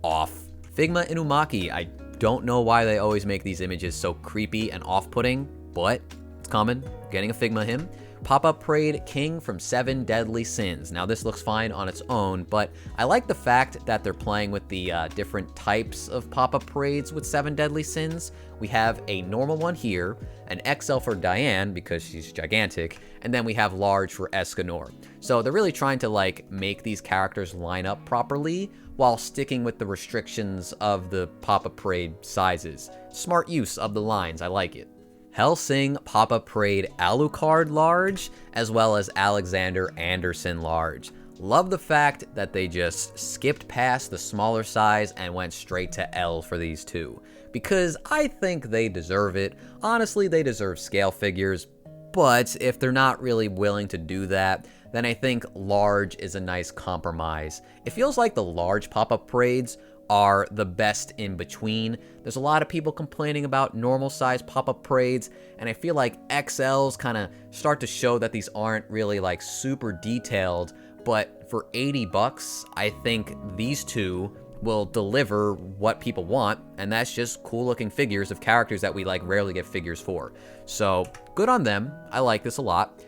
off. Figma Inumaki. I don't know why they always make these images so creepy and off-putting, but it's coming. Getting a Figma him. Pop-Up Parade King from 7 Deadly Sins. Now this looks fine on its own, but I like the fact that they're playing with the different types of Pop-Up Parades with 7 Deadly Sins. We have a normal one here, an XL for Diane because she's gigantic, and then we have large for Escanor. So they're really trying to like make these characters line up properly while sticking with the restrictions of the Pop-Up Parade sizes. Smart use of the lines, I like it. Helsing Pop-Up Parade Alucard Large, as well as Alexander Anderson Large. Love the fact that they just skipped past the smaller size and went straight to L for these two, because I think they deserve it. Honestly, they deserve scale figures, but if they're not really willing to do that, then I think large is a nice compromise. It feels like the large Pop-Up Parades are the best in between. There's a lot of people complaining about normal size Pop-Up Parades, and I feel like XLs kind of start to show that these aren't really like super detailed, but for 80 bucks, I think these two will deliver what people want, and that's just cool looking figures of characters that we like rarely get figures for. So good on them. I like this a lot.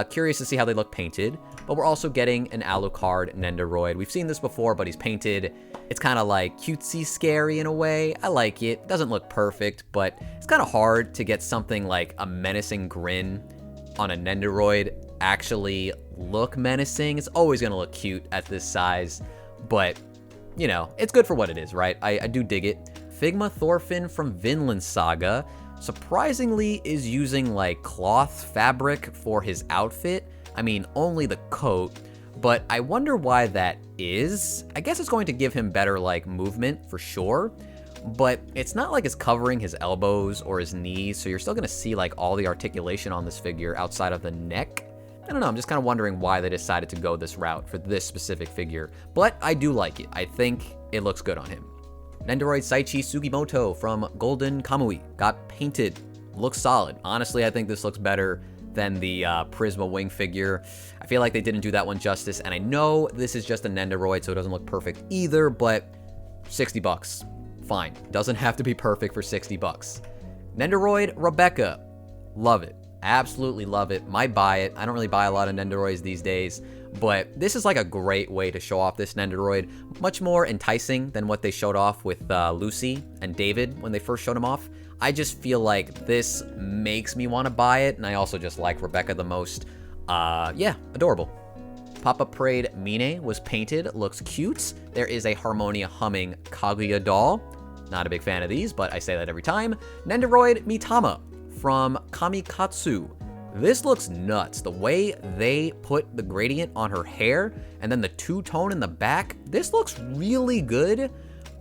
Curious to see how they look painted, but we're also getting an Alucard Nendoroid. We've seen this before, but he's painted. It's kind of like cutesy scary in a way. I like it. Doesn't look perfect, but it's kind of hard to get something like a menacing grin on a Nendoroid actually look menacing. It's always going to look cute at this size, but you know, it's good for what it is, right? I do dig it. Figma Thorfinn from Vinland Saga surprisingly is using like cloth fabric for his outfit. I mean, only the coat, but I wonder why that is. I guess it's going to give him better like movement for sure, but it's not like it's covering his elbows or his knees, so you're still gonna see like all the articulation on this figure outside of the neck. I don't know, I'm just kind of wondering why they decided to go this route for this specific figure, but I do like it. I think it looks good on him. Nendoroid Saichi Sugimoto from Golden Kamui got painted. Looks solid. Honestly, I think this looks better than the Prisma Wing figure. I feel like they didn't do that one justice, and I know this is just a Nendoroid, so it doesn't look perfect either, but 60 bucks. Fine. Doesn't have to be perfect for 60 bucks. Nendoroid Rebecca. Love it. Absolutely love it. Might buy it. I don't really buy a lot of Nendoroids these days, but this is like a great way to show off this Nendoroid. Much more enticing than what they showed off with Lucy and David when they first showed him off. I just feel like this makes me want to buy it, and I also just like Rebecca the most. Yeah, adorable. Pop-Up Parade Mine was painted. Looks cute. There is a Harmonia humming Kaguya doll. Not a big fan of these, but I say that every time. Nendoroid Mitama from Kamikatsu. This looks nuts. The way they put the gradient on her hair and then the two-tone in the back, this looks really good,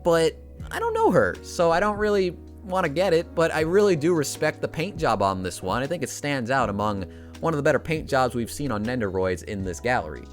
but I don't know her, so I don't really want to get it, but I really do respect the paint job on this one. I think it stands out among one of the better paint jobs we've seen on Nendoroids in this gallery.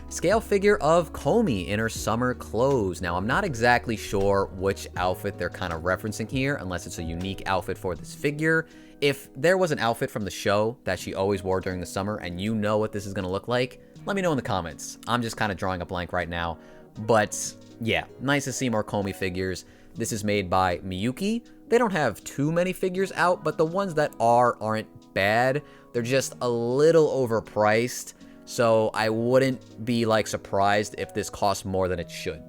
Scale figure of Komi in her summer clothes. Now, I'm not exactly sure which outfit they're kind of referencing here, unless it's a unique outfit for this figure. If there was an outfit from the show that she always wore during the summer and you know what this is going to look like, let me know in the comments. I'm just kind of drawing a blank right now. But yeah, nice to see more Komi figures. This is made by Miyuki. They don't have too many figures out, but the ones that aren't bad. They're just a little overpriced, so I wouldn't be like surprised if this costs more than it should.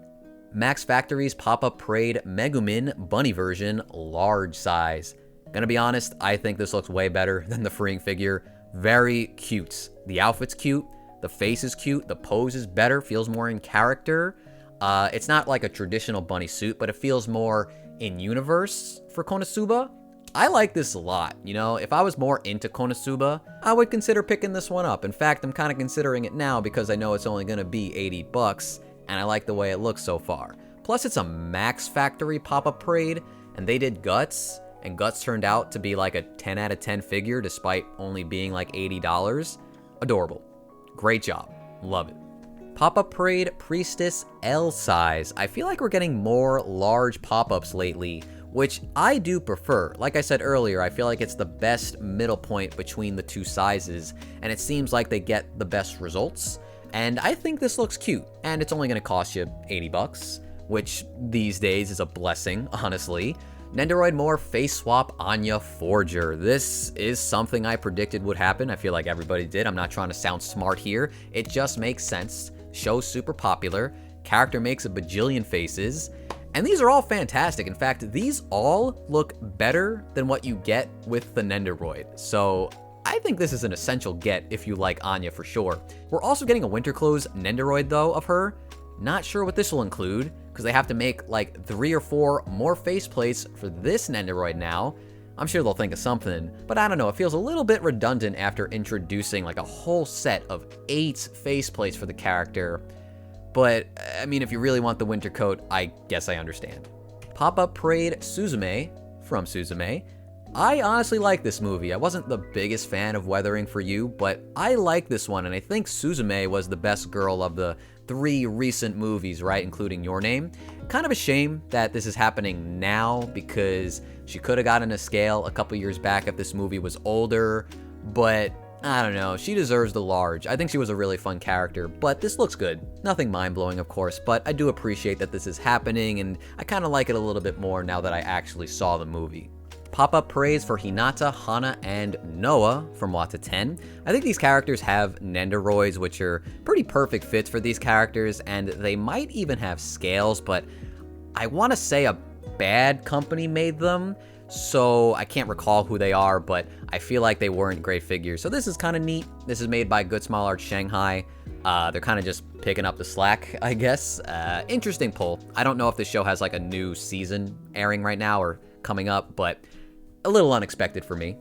Max Factory's Pop-Up Parade Megumin Bunny version, large size. Gonna be honest, I think this looks way better than the freeing figure. Very cute. The outfit's cute, the face is cute, the pose is better, feels more in character. It's not like a traditional bunny suit, but it feels more in universe for Konosuba. I like this a lot. You know, if I was more into Konosuba, I would consider picking this one up. In fact, I'm kind of considering it now because I know it's only going to be 80 bucks, and I like the way it looks so far. Plus, it's a Max Factory Pop-Up Parade, and they did Guts, and Guts turned out to be like a 10 out of 10 figure despite only being like $80. Adorable. Great job. Love it. Pop-Up Parade Priestess L size. I feel like we're getting more large pop-ups lately, which I do prefer. Like I said earlier, I feel like it's the best middle point between the two sizes, and it seems like they get the best results. And I think this looks cute, and it's only going to cost you 80 bucks, which these days is a blessing, honestly. Nendoroid More Face Swap Anya Forger. This is something I predicted would happen. I feel like everybody did. I'm not trying to sound smart here. It just makes sense. Show's super popular. Character makes a bajillion faces. And these are all fantastic. In fact, these all look better than what you get with the Nendoroid. So I think this is an essential get if you like Anya for sure. We're also getting a Winter Clothes Nendoroid though of her. Not sure what this will include, because they have to make like 3 or 4 more faceplates for this Nendoroid now. I'm sure they'll think of something, but I don't know, it feels a little bit redundant after introducing like a whole set of 8 faceplates for the character. But, I mean, if you really want the winter coat, I guess I understand. Pop-Up Parade Suzume from Suzume. I honestly like this movie. I wasn't the biggest fan of Weathering for You, but I like this one, and I think Suzume was the best girl of the 3 recent movies, right, including Your Name. Kind of a shame that this is happening now, because she could have gotten a scale a couple years back if this movie was older, but I don't know, she deserves the large. I think she was a really fun character, but this looks good. Nothing mind-blowing, of course, but I do appreciate that this is happening, and I kind of like it a little bit more now that I actually saw the movie. Pop-up parades for Hinata, Hana, and Noah from Wata 10. I think these characters have Nendoroids, which are pretty perfect fits for these characters, and they might even have scales, but I want to say a bad company made them, so I can't recall who they are, but I feel like they weren't great figures. So this is kind of neat. This is made by Good Small Art Shanghai. They're kind of just picking up the slack, I guess. Interesting pull. I don't know if this show has like a new season airing right now or coming up, but a little unexpected for me.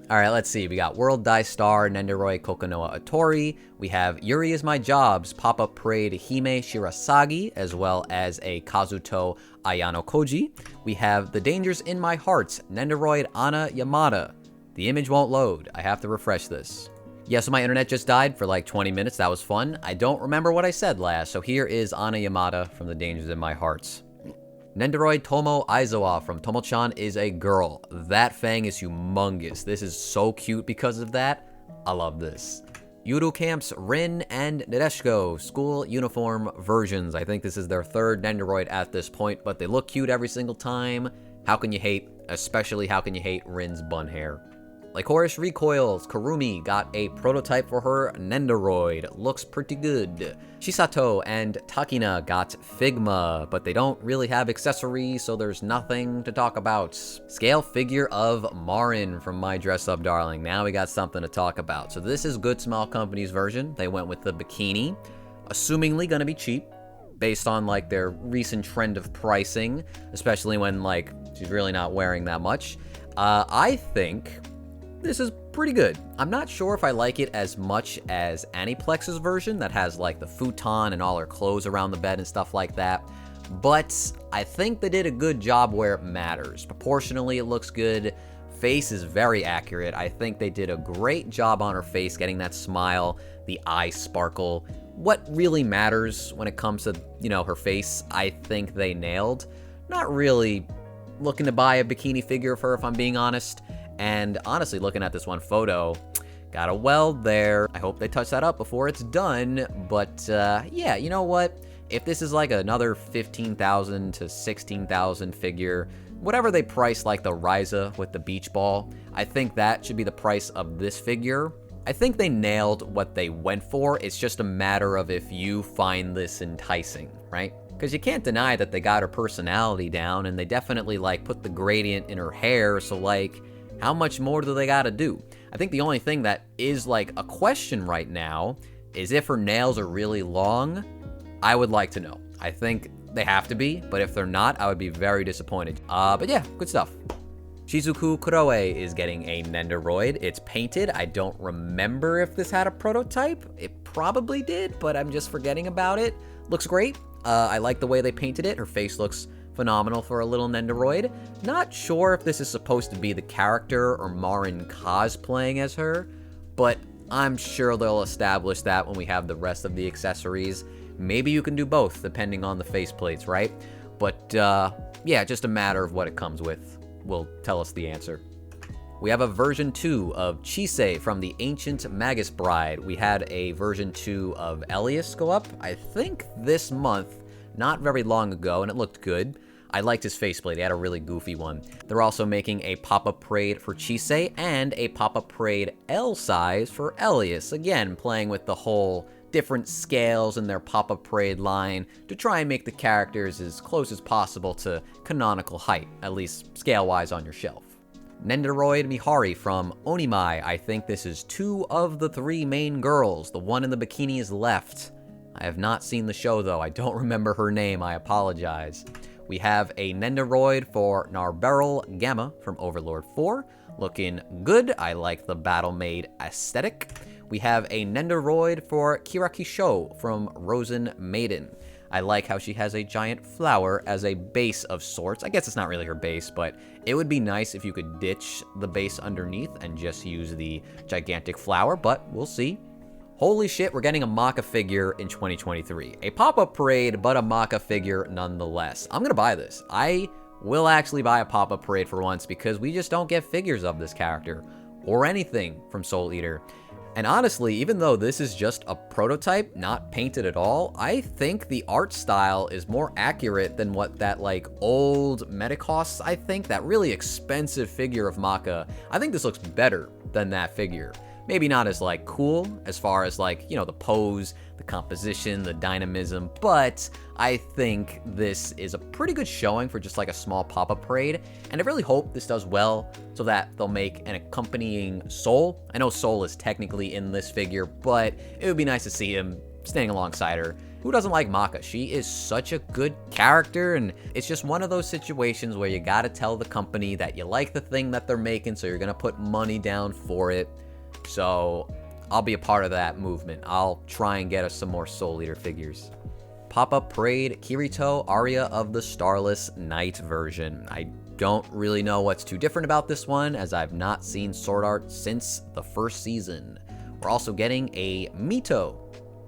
All right, let's see. We got World Dai Star, Nendoroid Kokonoa Otori. We have Yuri Is My Jobs, Pop-Up Parade Hime Shirasagi, as well as a Kazuto Ayano Koji. We have The Dangers in My Heart, Nendoroid Ana Yamada. The image won't load. I have to refresh this. Yeah, so my internet just died for like 20 minutes. That was fun. I don't remember what I said last, so here is Ana Yamada from The Dangers in My Heart. Nendoroid Tomo Aizawa from Tomo-chan is a girl. That fang is humongous. This is so cute because of that. I love this. Yuru Camps Rin and Nadeshiko school uniform versions. I think this is their 3rd Nendoroid at this point, but they look cute every single time. How can you hate? Especially how can you hate Rin's bun hair? Lycoris Recoils, Karumi got a prototype for her Nendoroid. Looks pretty good. Chisato and Takina got Figma, but they don't really have accessories, so there's nothing to talk about. Scale figure of Marin from My Dress Up Darling. Now we got something to talk about. So this is Good Small Company's version. They went with the bikini. Assumingly gonna be cheap, based on like their recent trend of pricing, especially when like she's really not wearing that much. I think this is pretty good. I'm not sure if I like it as much as Aniplex's version that has like the futon and all her clothes around the bed and stuff like that, but I think they did a good job where it matters. Proportionally, it looks good. Face is very accurate. I think they did a great job on her face, getting that smile, the eye sparkle. What really matters when it comes to, you know, her face, I think they nailed. Not really looking to buy a bikini figure of her, if I'm being honest. And honestly, looking at this one photo, got a weld there. I hope they touch that up before it's done. But yeah, you know what? If this is like another 15,000 to 16,000 figure, whatever they price like the Ryza with the beach ball, I think that should be the price of this figure. I think they nailed what they went for. It's just a matter of if you find this enticing, right? Because you can't deny that they got her personality down, and they definitely like put the gradient in her hair, so like, how much more do they gotta do? I think the only thing that is like a question right now is if her nails are really long. I would like to know. I think they have to be, but if they're not, I would be very disappointed. But yeah, good stuff. Shizuku Kuroe is getting a Nendoroid. It's painted. I don't remember if this had a prototype. It probably did, but I'm just forgetting about it. Looks great. I like the way they painted it. Her face looks phenomenal for a little Nendoroid. Not sure if this is supposed to be the character or Marin cosplaying as her, but I'm sure they'll establish that when we have the rest of the accessories. Maybe you can do both, depending on the faceplates, right? But, yeah, just a matter of what it comes with will tell us the answer. We have a version 2 of Chisei from the Ancient Magus Bride. We had a version 2 of Elias go up, I think this month, not very long ago, and it looked good. I liked his faceplate. He had a really goofy one. They're also making a pop-up parade for Chisei and a pop-up parade L size for Elias. Again, playing with the whole different scales in their pop-up parade line to try and make the characters as close as possible to canonical height, at least scale-wise on your shelf. Nendoroid Mihari from Onimai. I think this is 2 of the 3 main girls. The one in the bikini is left. I have not seen the show, though. I don't remember her name. I apologize. We have a Nendoroid for Narberyl Gamma from Overlord 4. Looking good. I like the Battle Maid aesthetic. We have a Nendoroid for Kirakisho from Rosen Maiden. I like how she has a giant flower as a base of sorts. I guess it's not really her base, but it would be nice if you could ditch the base underneath and just use the gigantic flower, but we'll see. Holy shit, we're getting a Maka figure in 2023. A pop-up parade, but a Maka figure nonetheless. I'm gonna buy this. I will actually buy a pop-up parade for once because we just don't get figures of this character or anything from Soul Eater. And honestly, even though this is just a prototype, not painted at all, I think the art style is more accurate than what that like old meta costs. I think that really expensive figure of Maka, I think this looks better than that figure. Maybe not as like cool as far as like, you know, the pose, the composition, the dynamism, but I think this is a pretty good showing for just like a small pop-up parade, and I really hope this does well so that they'll make an accompanying Soul. I know Soul is technically in this figure, but it would be nice to see him standing alongside her. Who doesn't like Maka? She is such a good character, and it's just one of those situations where you gotta tell the company that you like the thing that they're making, so you're gonna put money down for it. So I'll be a part of that movement. I'll try and get us some more Soul Eater figures. Pop-up parade Kirito Aria of the Starless Night version. I don't really know what's too different about this one, as I've not seen sword art since the first season. We're also getting a Mito.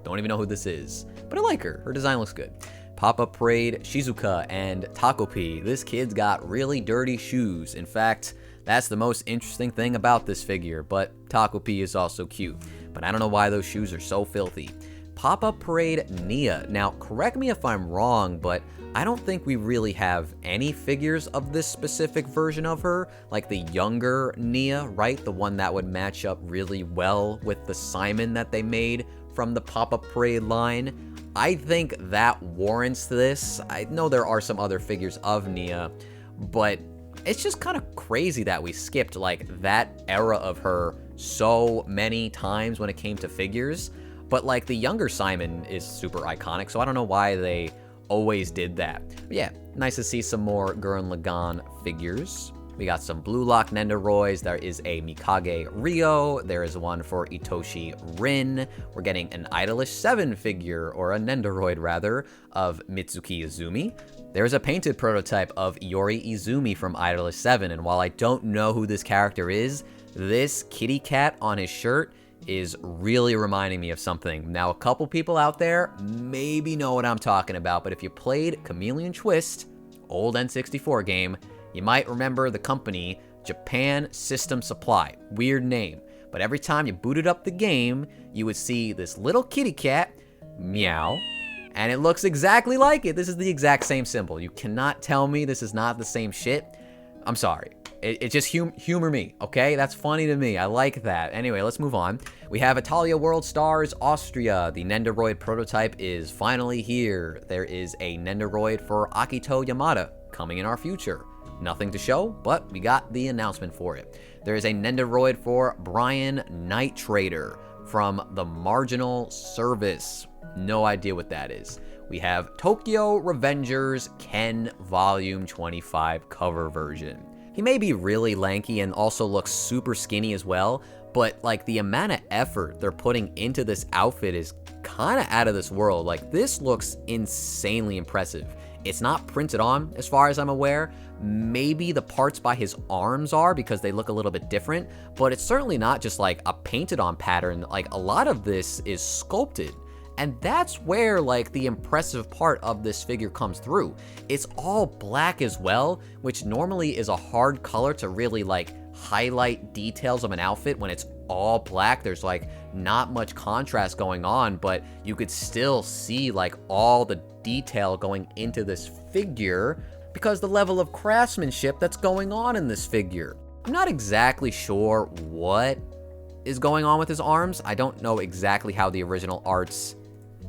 Don't even know who this is, but I like her. Her design looks good. Pop-up parade Shizuka and Takopi. This kid's got really dirty shoes. In fact, that's the most interesting thing about this figure, but Takopi is also cute. But I don't know why those shoes are so filthy. Pop-up parade Nia. Now, correct me if I'm wrong, but I don't think we really have any figures of this specific version of her, like the younger Nia, right? The one that would match up really well with the Simon that they made from the pop-up parade line. I think that warrants this. I know there are some other figures of Nia, but it's just kind of crazy that we skipped like that era of her so many times when it came to figures. But like the younger Simon is super iconic, so I don't know why they always did that. But yeah, nice to see some more Gurren Lagann figures. We got some Blue Lock Nendoroids. There is a Mikage Ryo. There is one for Itoshi Rin. We're getting an Idolish 7 figure, or a Nendoroid rather, of Mitsuki Izumi. There's a painted prototype of Iori Izumi from Idolish 7, and while I don't know who this character is, this kitty cat on his shirt is really reminding me of something. Now, a couple people out there maybe know what I'm talking about, but if you played Chameleon Twist, old N64 game, you might remember the company Japan System Supply. Weird name. But every time you booted up the game, you would see this little kitty cat, meow, and it looks exactly like it. This is the exact same symbol. You cannot tell me this is not the same shit. I'm sorry. It just humor me, okay? That's funny to me. I like that. Anyway, let's move on. We have Italia World Stars Austria. The Nendoroid prototype is finally here. There is a Nendoroid for Akito Yamada coming in our future. Nothing to show, but we got the announcement for it. There is a Nendoroid for Brian Night Trader from the Marginal Service. No idea what that is. We have Tokyo Revengers Ken Volume 25 cover version. He may be really lanky and also looks super skinny as well, but like the amount of effort they're putting into this outfit is kind of out of this world. Like, this looks insanely impressive. It's not printed on, as far as I'm aware. Maybe the parts by his arms are, because they look a little bit different, but it's certainly not just like a painted on pattern. Like, a lot of this is sculpted. And that's where, like, the impressive part of this figure comes through. It's all black as well, which normally is a hard color to really, like, highlight details of an outfit. When it's all black, there's, like, not much contrast going on, but you could still see, like, all the detail going into this figure because the level of craftsmanship that's going on in this figure. I'm not exactly sure what is going on with his arms. I don't know exactly how the original arts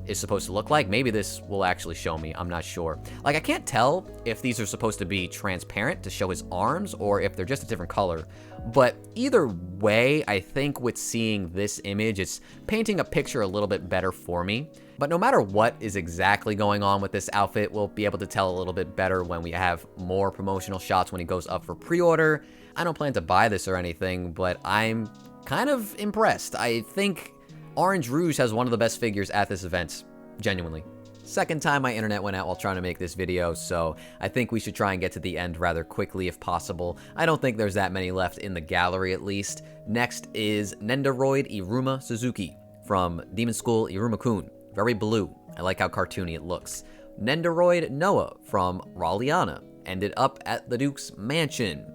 is supposed to look like. Maybe this will actually show me. I'm not sure. Like, I can't tell if these are supposed to be transparent to show his arms or if they're just a different color. But either way, I think with seeing this image, it's painting a picture a little bit better for me. But no matter what is exactly going on with this outfit, we'll be able to tell a little bit better when we have more promotional shots when he goes up for pre-order. I don't plan to buy this or anything, but I'm kind of impressed. I think Orange Rouge has one of the best figures at this event, genuinely. Second time my internet went out while trying to make this video, so I think we should try and get to the end rather quickly if possible. I don't think there's that many left in the gallery at least. Next is Nendoroid Iruma Suzuki from Demon School Iruma-kun. Very blue. I like how cartoony it looks. Nendoroid Noah from Raleigh ended up at the Duke's mansion.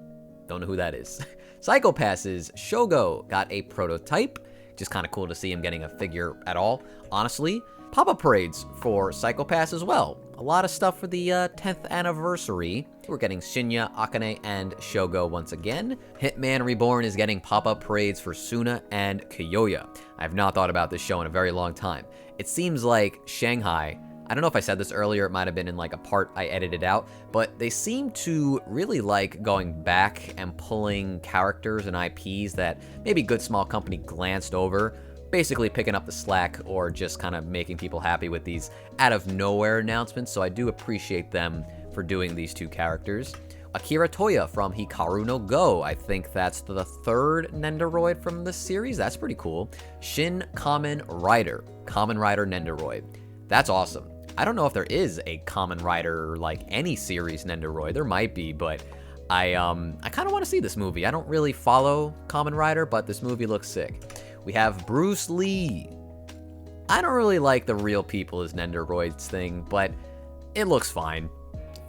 Don't know who that is. Psycho-Pass's Shogo got a prototype. Just kind of cool to see him getting a figure at all, honestly. Pop-up parades for Psycho-Pass as well. A lot of stuff for the 10th anniversary. We're getting Shinya, Akane, and Shogo once again. Hitman Reborn is getting pop-up parades for Suna and Kyoya. I have not thought about this show in a very long time. It seems like Shanghai, I don't know if I said this earlier, it might have been in like a part I edited out, but they seem to really like going back and pulling characters and IPs that maybe Good Small Company glanced over, basically picking up the slack or just kind of making people happy with these out of nowhere announcements, so I do appreciate them for doing these two characters. Akira Toya from Hikaru no Go. I think that's the third Nendoroid from this series. That's pretty cool. Shin Kamen Rider Nendoroid. That's awesome. I don't know if there is a Kamen Rider, like any series Nendoroid. There might be, but I kind of want to see this movie. I don't really follow Kamen Rider, but this movie looks sick. We have Bruce Lee. I don't really like the real people as Nendoroids thing, but it looks fine.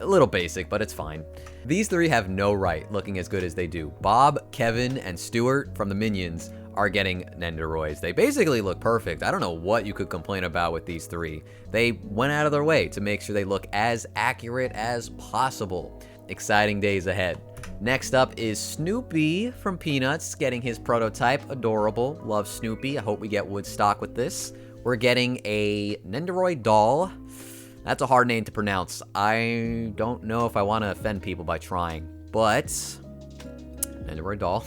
A little basic, but it's fine. These three have no right looking as good as they do. Bob, Kevin, and Stuart from the Minions are getting Nendoroids. They basically look perfect. I don't know what you could complain about with these three. They went out of their way to make sure they look as accurate as possible. Exciting days ahead. Next up is Snoopy from Peanuts getting his prototype. Adorable. Love Snoopy. I hope we get Woodstock with this. We're getting a Nendoroid doll. That's a hard name to pronounce. I don't know if I want to offend people by trying, but Nendoroid doll.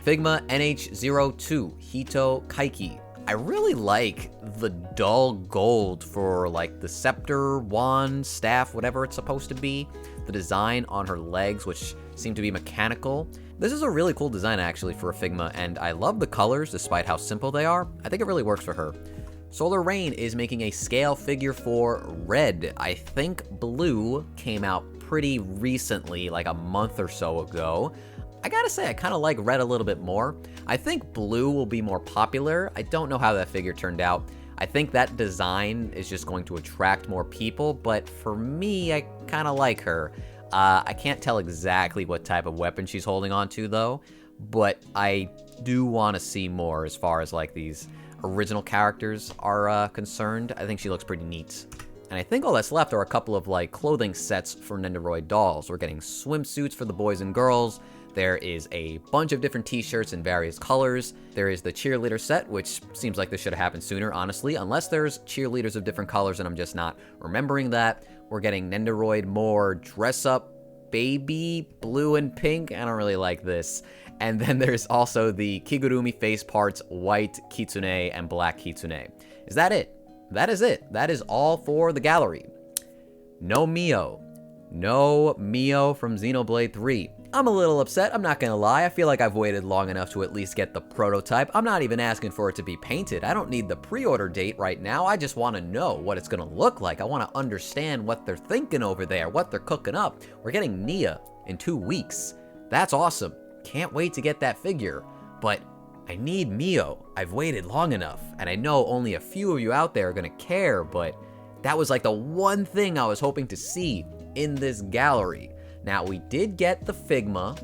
Figma NH02 Hito Kaiki. I really like the dull gold for like the scepter, wand, staff, whatever it's supposed to be. The design on her legs, which seem to be mechanical. This is a really cool design actually for a Figma, and I love the colors despite how simple they are. I think it really works for her. Solar Rain is making a scale figure for Red. I think Blue came out pretty recently, like a month or so ago. I gotta say, I kind of like Red a little bit more. I think Blue will be more popular. I don't know how that figure turned out. I think that design is just going to attract more people, but for me, I kind of like her. I can't tell exactly what type of weapon she's holding on to, though, but I do want to see more as far as like these original characters are concerned. I think she looks pretty neat. And I think all that's left are a couple of like clothing sets for Nendoroid dolls. We're getting swimsuits for the boys and girls. There is a bunch of different t-shirts in various colors. There is the cheerleader set, which seems like this should have happened sooner, honestly, unless there's cheerleaders of different colors and I'm just not remembering that. We're getting Nendoroid more dress-up baby blue and pink. I don't really like this. And then there's also the Kigurumi face parts, white Kitsune and black Kitsune. Is that it? That is it. That is all for the gallery. No Mio. No Mio from Xenoblade 3. I'm a little upset, I'm not gonna lie. I feel like I've waited long enough to at least get the prototype. I'm not even asking for it to be painted. I don't need the pre-order date right now. I just want to know what it's gonna look like. I want to understand what they're thinking over there, what they're cooking up. We're getting Nia in 2 weeks. That's awesome. Can't wait to get that figure. But I need Mio. I've waited long enough, and I know only a few of you out there are gonna care, but that was like the one thing I was hoping to see in this gallery. Now, we did get the Figma.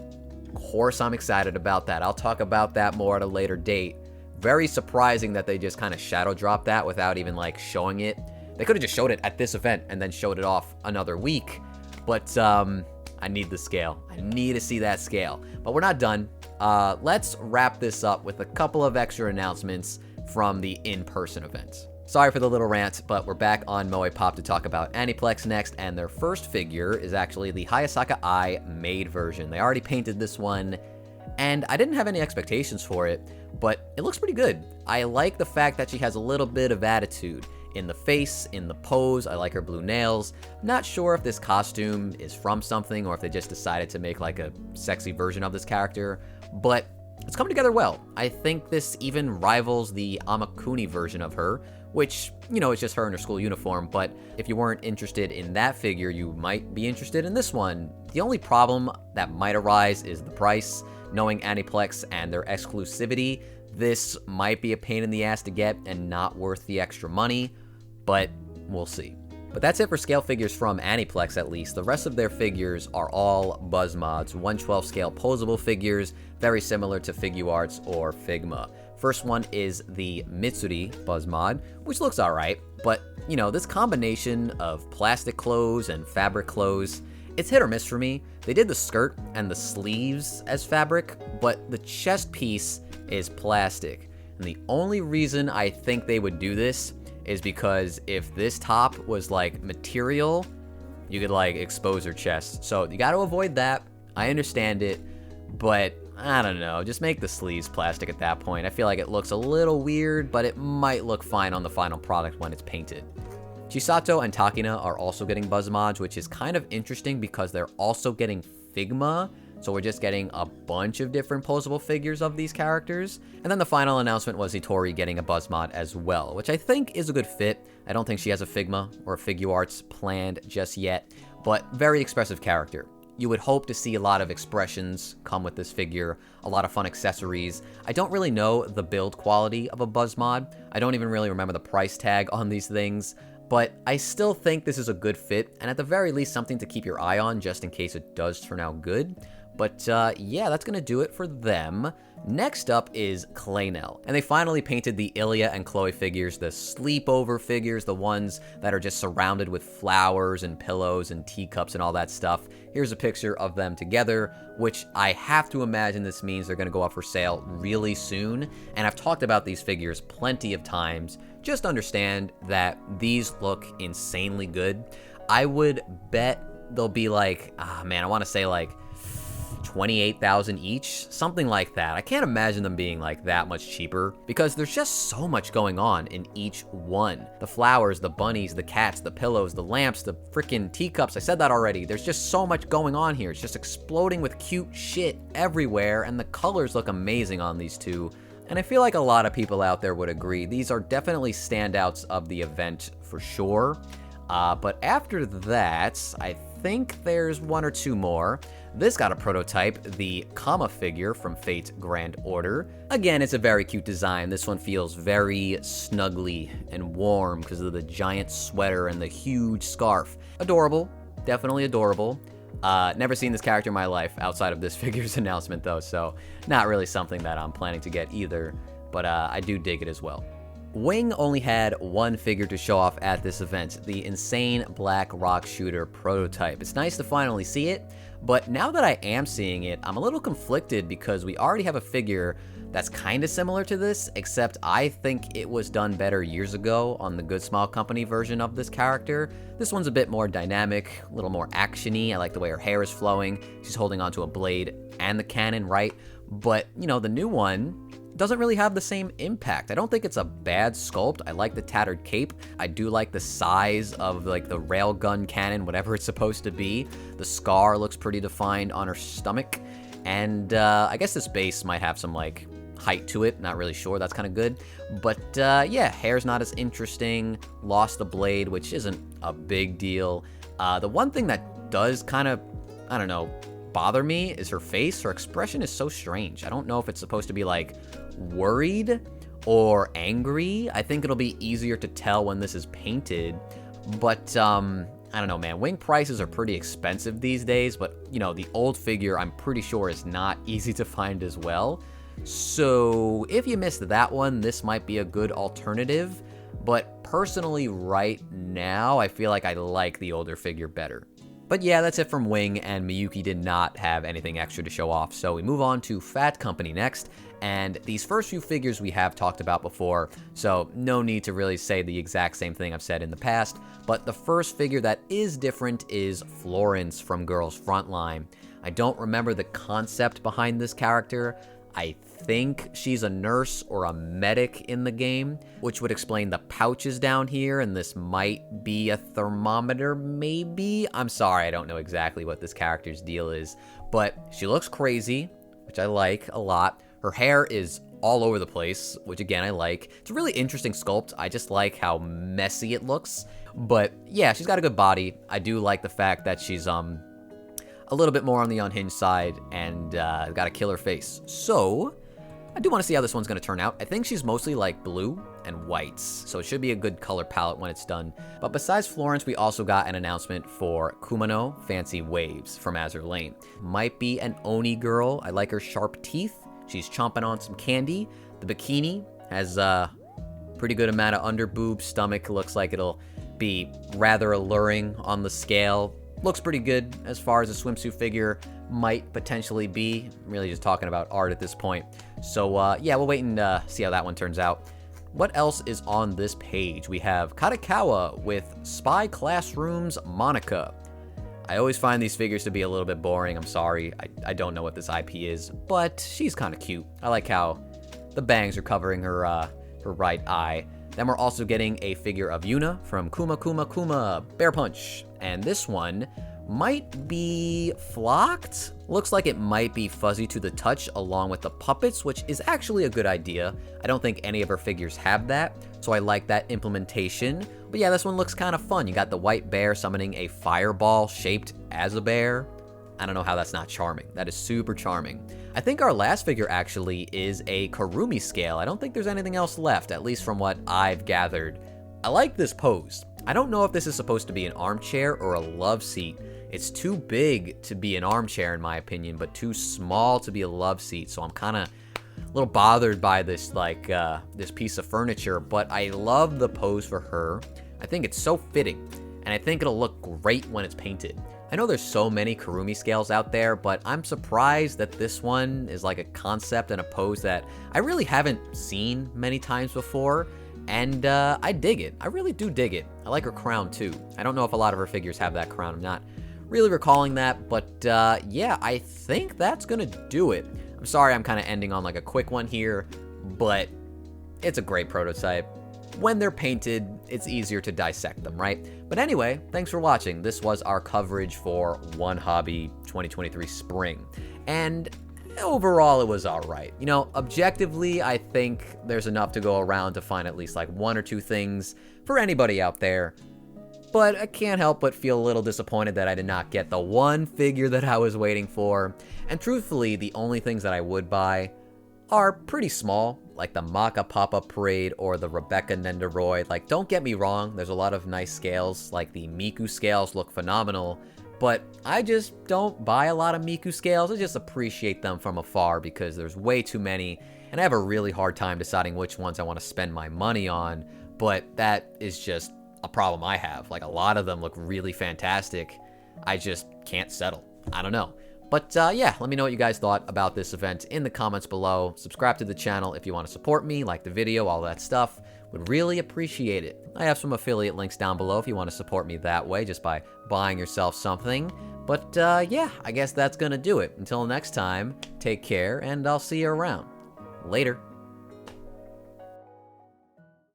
Of course, I'm excited about that. I'll talk about that more at a later date. Very surprising that they just kind of shadow dropped that without even like showing it. They could have just showed it at this event and then showed it off another week. But I need the scale. I need to see that scale. But we're not done. Let's wrap this up with a couple of extra announcements from the in-person events. Sorry for the little rant, but we're back on Moe Pop to talk about Aniplex next, and their first figure is actually the Hayasaka Ai made version. They already painted this one, and I didn't have any expectations for it, but it looks pretty good. I like the fact that she has a little bit of attitude in the face, in the pose. I like her blue nails. Not sure if this costume is from something or if they just decided to make like a sexy version of this character, but it's coming together well. I think this even rivals the Amakuni version of her, which, you know, it's just her in her school uniform, but if you weren't interested in that figure, you might be interested in this one. The only problem that might arise is the price. Knowing Aniplex and their exclusivity, this might be a pain in the ass to get and not worth the extra money, but we'll see. But that's it for scale figures from Aniplex, at least. The rest of their figures are all Buzz Mods, 1/12 scale posable figures, very similar to Figuarts or Figma. First one is the Mitsuri Buzz Mod, which looks alright, but, you know, this combination of plastic clothes and fabric clothes, it's hit or miss for me. They did the skirt and the sleeves as fabric, but the chest piece is plastic. And the only reason I think they would do this is because if this top was like material, you could like expose her chest. So you got to avoid that. I understand it, but I don't know, just make the sleeves plastic at that point. I feel like it looks a little weird, but it might look fine on the final product when it's painted. Chisato and Takina are also getting Buzz Mods, which is kind of interesting because they're also getting Figma. So we're just getting a bunch of different posable figures of these characters. And then the final announcement was Hitori getting a Buzz Mod as well, which I think is a good fit. I don't think she has a Figma or a Figuarts planned just yet, but very expressive character. You would hope to see a lot of expressions come with this figure, a lot of fun accessories. I don't really know the build quality of a Buzz Mod. I don't even really remember the price tag on these things, but I still think this is a good fit, and at the very least something to keep your eye on just in case it does turn out good. But yeah, that's gonna do it for them. Next up is Claynel, and they finally painted the Ilya and Chloe figures, the sleepover figures, the ones that are just surrounded with flowers and pillows and teacups and all that stuff. Here's a picture of them together, which I have to imagine this means they're gonna go up for sale really soon. And I've talked about these figures plenty of times. Just understand that these look insanely good. I would bet they'll be like, man, I wanna say like 28,000 each, something like that. I can't imagine them being like that much cheaper because there's just so much going on in each one. The flowers, the bunnies, the cats, the pillows, the lamps, the freaking teacups. I said that already. There's just so much going on here. It's just exploding with cute shit everywhere, and the colors look amazing on these two. And I feel like a lot of people out there would agree. These are definitely standouts of the event for sure. But after that, I think there's one or two more. This got a prototype, the Kama figure from Fate's Grand Order. Again, it's a very cute design. This one feels very snuggly and warm because of the giant sweater and the huge scarf. Adorable, definitely adorable. Never seen this character in my life outside of this figure's announcement though, so not really something that I'm planning to get either, but I do dig it as well. Wing only had one figure to show off at this event, the Insane Black Rock Shooter prototype. It's nice to finally see it, but now that I am seeing it, I'm a little conflicted because we already have a figure that's kind of similar to this, except I think it was done better years ago on the Good Smile Company version of this character. This one's a bit more dynamic, a little more action-y. I like the way her hair is flowing. She's holding onto a blade and the cannon, right? But, you know, the new one doesn't really have the same impact. I don't think it's a bad sculpt. I like the tattered cape. I do like the size of like the railgun cannon, whatever it's supposed to be. The scar looks pretty defined on her stomach. And I guess this base might have some like height to it. Not really sure. That's kind of good. But yeah, hair's not as interesting. Lost the blade, which isn't a big deal. The one thing that does kind of, I don't know, bother me is her face. Her expression is so strange. I don't know if it's supposed to be like worried or angry. I think it'll be easier to tell when this is painted, but I don't know, man. Wing prices are pretty expensive these days, but, you know, the old figure I'm pretty sure is not easy to find as well. So if you missed that one, this might be a good alternative. But personally, right now, I feel like I like the older figure better. But yeah, that's it from Wing, and Miyuki did not have anything extra to show off. So we move on to Fat Company next. And these first few figures we have talked about before, so no need to really say the exact same thing I've said in the past. But the first figure that is different is Florence from Girls Frontline. I don't remember the concept behind this character. I think she's a nurse or a medic in the game, which would explain the pouches down here, and this might be a thermometer, maybe? I'm sorry, I don't know exactly what this character's deal is, but she looks crazy, which I like a lot. Her hair is all over the place, which again, I like. It's a really interesting sculpt. I just like how messy it looks. But yeah, she's got a good body. I do like the fact that she's a little bit more on the unhinged side and got a killer face. So I do want to see how this one's going to turn out. I think she's mostly like blue and whites, so it should be a good color palette when it's done. But besides Florence, we also got an announcement for Kumano Fancy Waves from Azur Lane. Might be an Oni girl. I like her sharp teeth. She's chomping on some candy. The bikini has a pretty good amount of under boob. Stomach looks like it'll be rather alluring on the scale. Looks pretty good as far as a swimsuit figure might potentially be. I'm really just talking about art at this point. So yeah, we'll wait and see how that one turns out. What else is on this page? We have Katakawa with Spy Classroom's Monica. I always find these figures to be a little bit boring. I'm sorry. I don't know what this IP is, but she's kind of cute. I like how the bangs are covering her her right eye. Then we're also getting a figure of Yuna from Kuma Kuma Kuma Bear Punch. And this one might be flocked. Looks like it might be fuzzy to the touch along with the puppets, which is actually a good idea. I don't think any of her figures have that, so I like that implementation. But yeah, this one looks kind of fun. You got the white bear summoning a fireball shaped as a bear. I don't know how that's not charming. That is super charming. I think our last figure actually is a Kurumi scale. I don't think there's anything else left, at least from what I've gathered. I like this pose. I don't know if this is supposed to be an armchair or a love seat. It's too big to be an armchair in my opinion, but too small to be a love seat. So I'm kind of a little bothered by this, like, this piece of furniture, but I love the pose for her. I think it's so fitting, and I think it'll look great when it's painted. I know there's so many Kurumi scales out there, but I'm surprised that this one is like a concept and a pose that I really haven't seen many times before, and I dig it. I really do dig it. I like her crown too. I don't know if a lot of her figures have that crown. I'm not really recalling that, but yeah, I think that's gonna do it. I'm sorry I'm kind of ending on like a quick one here, but it's a great prototype. When they're painted, it's easier to dissect them, right? But anyway, thanks for watching. This was our coverage for Wonhobby 2023 Spring. And overall, it was all right. You know, objectively, I think there's enough to go around to find at least like one or two things for anybody out there. But I can't help but feel a little disappointed that I did not get the one figure that I was waiting for. And truthfully, the only things that I would buy are pretty small, like the Maka Papa Parade or the Rebecca Nendoroid. Like, don't get me wrong, there's a lot of nice scales, like the Miku scales look phenomenal, but I just don't buy a lot of Miku scales. I just appreciate them from afar because there's way too many, and I have a really hard time deciding which ones I want to spend my money on, but that is just a problem I have. Like, a lot of them look really fantastic. I just can't settle. I don't know. But yeah, let me know what you guys thought about this event in the comments below. Subscribe to the channel if you want to support me, like the video, all that stuff. Would really appreciate it. I have some affiliate links down below if you want to support me that way, just by buying yourself something. But yeah, I guess that's gonna do it. Until next time, take care, and I'll see you around. Later.